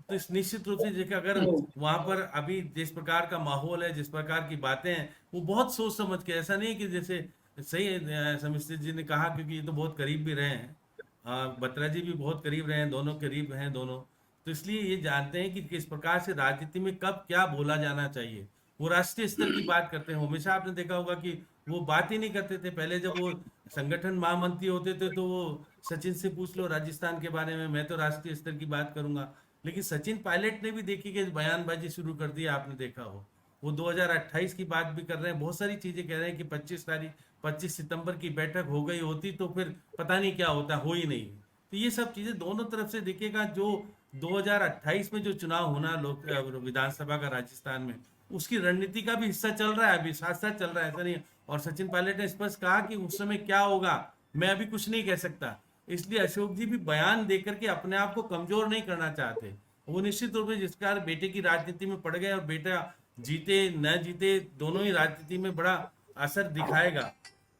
तो इस निश्चित रूप से देखिए, अगर वहां पर अभी जिस प्रकार का माहौल है, जिस प्रकार की बातें हैं, वो बहुत सोच समझ के, ऐसा नहीं कि जैसे सही समिश्र जी ने कहा, क्योंकि ये तो बहुत करीब भी रहे हैं, बत्रा जी भी बहुत करीब रहे हैं, दोनों करीब हैं दोनों, तो इसलिए ये जानते हैं कि किस प्रकार से राजनीति में कब क्या बोला जाना चाहिए। वो राष्ट्रीय स्तर की बात करते हैं। हमेशा आपने देखा होगा कि वो बात ही नहीं करते थे। पहले जब वो संगठन महामंत्री होते थे तो वो सचिन से पूछ लो राजस्थान के बारे में, मैं तो राष्ट्रीय स्तर की बात करूंगा। लेकिन सचिन पायलट ने भी देखी कि बयानबाजी शुरू कर दी, आपने देखा हो। वो 2028 की बात भी कर रहे हैं, बहुत सारी चीजें कह रहे हैं कि 25 सितंबर की बैठक हो गई होती तो फिर पता नहीं क्या होता, हो ही नहीं। तो ये सब चीजें दोनों तरफ से दिखेगा। जो 2028 में जो चुनाव होना लोक विधानसभा का राजस्थान में, उसकी रणनीति का भी हिस्सा चल रहा है, अभी साथ साथ चल रहा है, ऐसा नहीं है। और सचिन पायलट ने स्पष्ट कहा कि उस समय क्या होगा मैं अभी कुछ नहीं कह सकता। इसलिए अशोक जी भी बयान देकर के अपने आप को कमजोर नहीं करना चाहते। वो निश्चित रूप से जिसका बेटे की राजनीति में पड़ गए और बेटा जीते न जीते दोनों ही राजनीति में बड़ा असर दिखाएगा।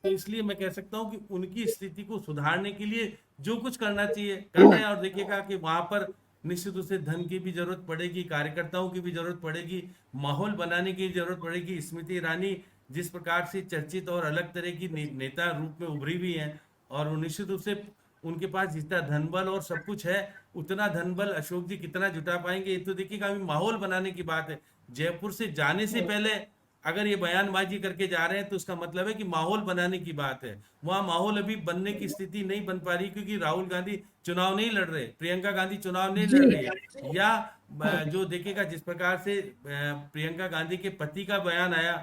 तो इसलिए मैं कह सकता हूं कि उनकी स्थिति को सुधारने के लिए जो कुछ करना चाहिए कर रहे हैं। और देखिएगा कि वहां पर निश्चित रूप से धन की भी जरूरत पड़ेगी, कार्यकर्ताओं की भी जरूरत पड़ेगी, माहौल बनाने की जरूरत पड़ेगी। स्मृति ईरानी जिस प्रकार से चर्चित और अलग तरह की नेता रूप में उभरी हुई हैं, और निश्चित रूप से उनके पास जितना धनबल और सब कुछ है, उतना धनबल अशोक जी कितना जुटा पाएंगे, ये तो देखिएगा। अभी माहौल बनाने की बात है। जयपुर से जाने से पहले अगर ये बयानबाजी करके जा रहे हैं तो उसका मतलब है कि माहौल बनाने की बात है। वहां माहौल अभी बनने की स्थिति नहीं बन पा रही, क्योंकि राहुल गांधी चुनाव नहीं लड़ रहे, प्रियंका गांधी चुनाव नहीं लड़ रही है। या जो देखिएगा जिस प्रकार से प्रियंका गांधी के पति का बयान आया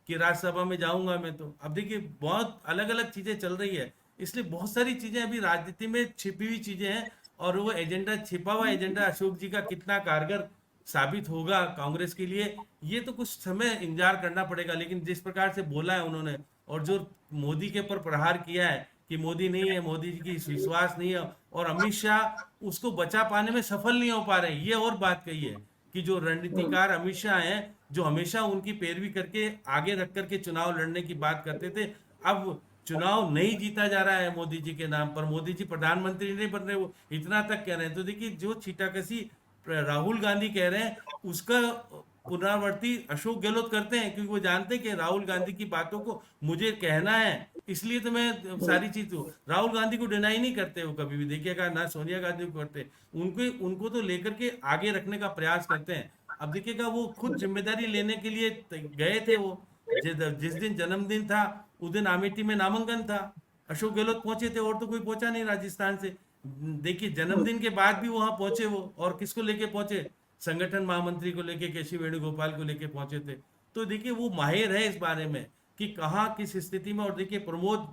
कि राज्यसभा में जाऊंगा मैं, तो अब देखिए बहुत अलग अलग चीजें चल रही है। इसलिए बहुत सारी चीजें अभी राजनीति में छिपी हुई चीजें हैं, और वो एजेंडा, छिपा हुआ एजेंडा अशोक जी का कितना कारगर साबित होगा कांग्रेस के लिए, ये तो कुछ समय इंतजार करना पड़ेगा। लेकिन जिस प्रकार से बोला है उन्होंने, और जो मोदी के ऊपर प्रहार किया है कि मोदी नहीं है, मोदी जी की विश्वास नहीं है, और अमित शाह उसको बचा पाने में सफल नहीं हो पा रहे हैं, ये और बात कही है कि जो रणनीतिकार अमित शाह हैं, जो हमेशा उनकी पैरवी करके आगे रख करके चुनाव लड़ने की बात करते थे, अब चुनाव नहीं जीता जा रहा है मोदी जी के नाम पर, मोदी जी प्रधानमंत्री नहीं बन रहे, वो इतना तक कह रहे हैं। तो देखिए जो छीटाकशी राहुल गांधी कह रहे हैं उसका पुनरावृत्ति अशोक गहलोत करते हैं, क्योंकि वो जानते हैं कि राहुल गांधी की बातों को मुझे कहना है, इसलिए तो मैं सारी चीज राहुल गांधी को डिनाई नहीं करते वो कभी भी, देखिएगा ना सोनिया गांधी को करते, उनको तो लेकर के आगे रखने का प्रयास करते हैं। अब देखिएगा वो खुद जिम्मेदारी लेने के लिए गए थे। वो जिस दिन जन्मदिन था उस दिन अमेठी में नामांकन था, अशोक गहलोत पहुंचे थे, और तो कोई पहुंचा नहीं राजस्थान से। देखिए जन्मदिन के बाद भी वहां पहुंचे वो, और किसको लेके पहुंचे, संगठन महामंत्री को लेके, केसी वेणुगोपाल को लेके पहुंचे थे। तो देखिए वो माहिर है इस बारे में कि कहाँ किस स्थिति में। और देखिए प्रमोद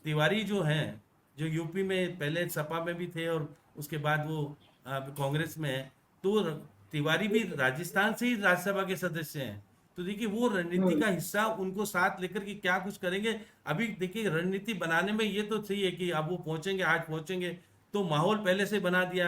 तिवारी जो हैं, जो यूपी में पहले सपा में भी थे और उसके बाद वो कांग्रेस में है, तो तिवारी भी राजस्थान से ही राज्यसभा के सदस्य हैं। तो देखिए वो रणनीति का हिस्सा, उनको साथ लेकर के क्या कुछ करेंगे। अभी देखिए रणनीति बनाने में ये तो सही है कि अब वो पहुंचेंगे, आज पहुंचेंगे तो माहौल पहले से बना दिया।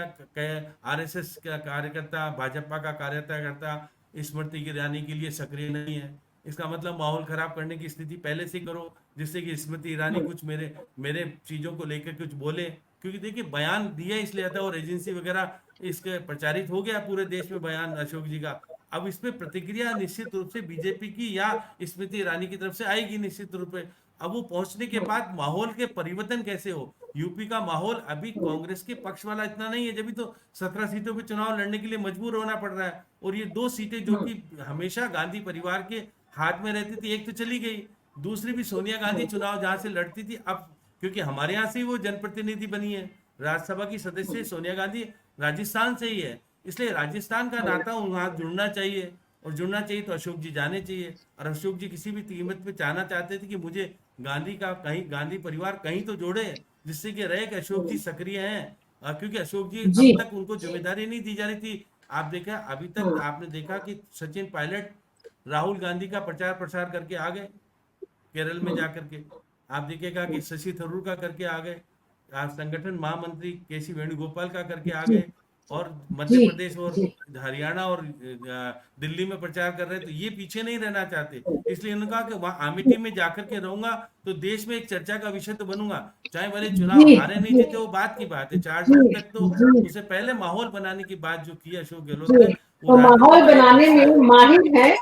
आरएसएस का कार्यकर्ता, भाजपा का कार्यकर्ता स्मृति ईरानी के लिए सक्रिय नहीं है, इसका मतलब माहौल खराब करने की स्थिति पहले से करो, जिससे कि स्मृति ईरानी कुछ मेरे चीजों को लेकर कुछ बोले। क्योंकि देखिए बयान दिया इसलिए आता है, और एजेंसी वगैरह इसके प्रचारित हो गया पूरे देश में बयान अशोक जी का। अब इस पे प्रतिक्रिया निश्चित रूप से बीजेपी की या स्मृति ईरानी की तरफ से आएगी निश्चित रूप से। अब वो पहुंचने के बाद माहौल के परिवर्तन कैसे हो। यूपी का माहौल अभी कांग्रेस के पक्ष वाला इतना नहीं है, जब भी तो 17 सीटों पे चुनाव लड़ने के लिए मजबूर होना पड़ रहा है। और ये 2 सीटें जो कि हमेशा गांधी परिवार के हाथ में रहती थी, एक तो चली गई, दूसरी भी सोनिया गांधी चुनाव जहां से लड़ती थी, अब क्योंकि हमारे यहाँ से ही वो जनप्रतिनिधि बनी है, राज्यसभा की सदस्य सोनिया गांधी राजस्थान से ही है, इसलिए राजस्थान का नाता वहां जुड़ना चाहिए। और जुड़ना चाहिए तो अशोक जी जाने चाहिए। और अशोक जी किसी भी कीमत पे चाहना चाहते थे कि मुझे गांधी परिवार कहीं तो जोड़े, जिससे कि रहे कि अशोक जी सक्रिय हैं। क्योंकि अशोक जी जी। अब तक उनको जिम्मेदारी नहीं दी जा रही थी। आप देखा अभी तक आपने देखा कि सचिन पायलट राहुल गांधी का प्रचार प्रसार करके आ गए केरल में जाकर के। आप देखिएगा कि शशि थरूर का करके आ गए, संगठन महामंत्री केसी वेणुगोपाल का करके आ जी गए, और मध्य जी प्रदेश और जी हरियाणा और दिल्ली में प्रचार कर रहे हैं। तो ये पीछे नहीं रहना चाहते, इसलिए उन्होंने कहा कि वहां अमेठी में जाकर के रहूंगा तो देश में एक चर्चा का विषय तो बनूंगा। चाहे भले चुनाव जी हारे नहीं जीते वो बात की बात है, 4 जी टर्म तक तो जी उससे पहले माहौल बनाने की बात जो की अशोक गहलोत जी। ने, वो तो राजनीति माहौल का एक बनाने हिस्सा में है। माहिर है,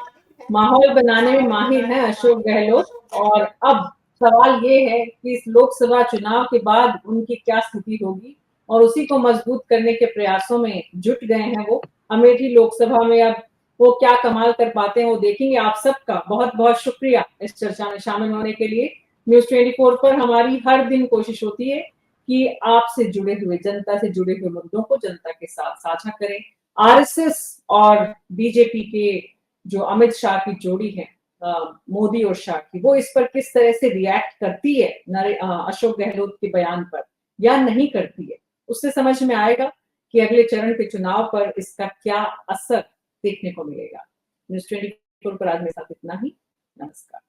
माहौल बनाने में माहिर है अशोक गहलोत। और अब सवाल ये है कि इस लोकसभा चुनाव के बाद उनकी क्या स्थिति होगी, और उसी को मजबूत करने के प्रयासों में जुट गए हैं वो। अमेठी लोकसभा में अब वो क्या कमाल कर पाते हैं वो देखेंगे। आप सबका बहुत बहुत शुक्रिया इस चर्चा में शामिल होने के लिए। न्यूज़ 24 पर हमारी हर दिन कोशिश होती है कि आपसे जुड़े हुए, जनता से जुड़े हुए मुद्दों को जनता के साथ साझा करें। आरएसएस और बीजेपी के जो अमित शाह की जोड़ी है, मोदी और शाह की, वो इस पर किस तरह से रिएक्ट करती है अशोक गहलोत के बयान पर या नहीं करती है, उससे समझ में आएगा कि अगले चरण के चुनाव पर इसका क्या असर देखने को मिलेगा। न्यूज़ 24 पर आज मेरे साथ इतना ही। नमस्कार।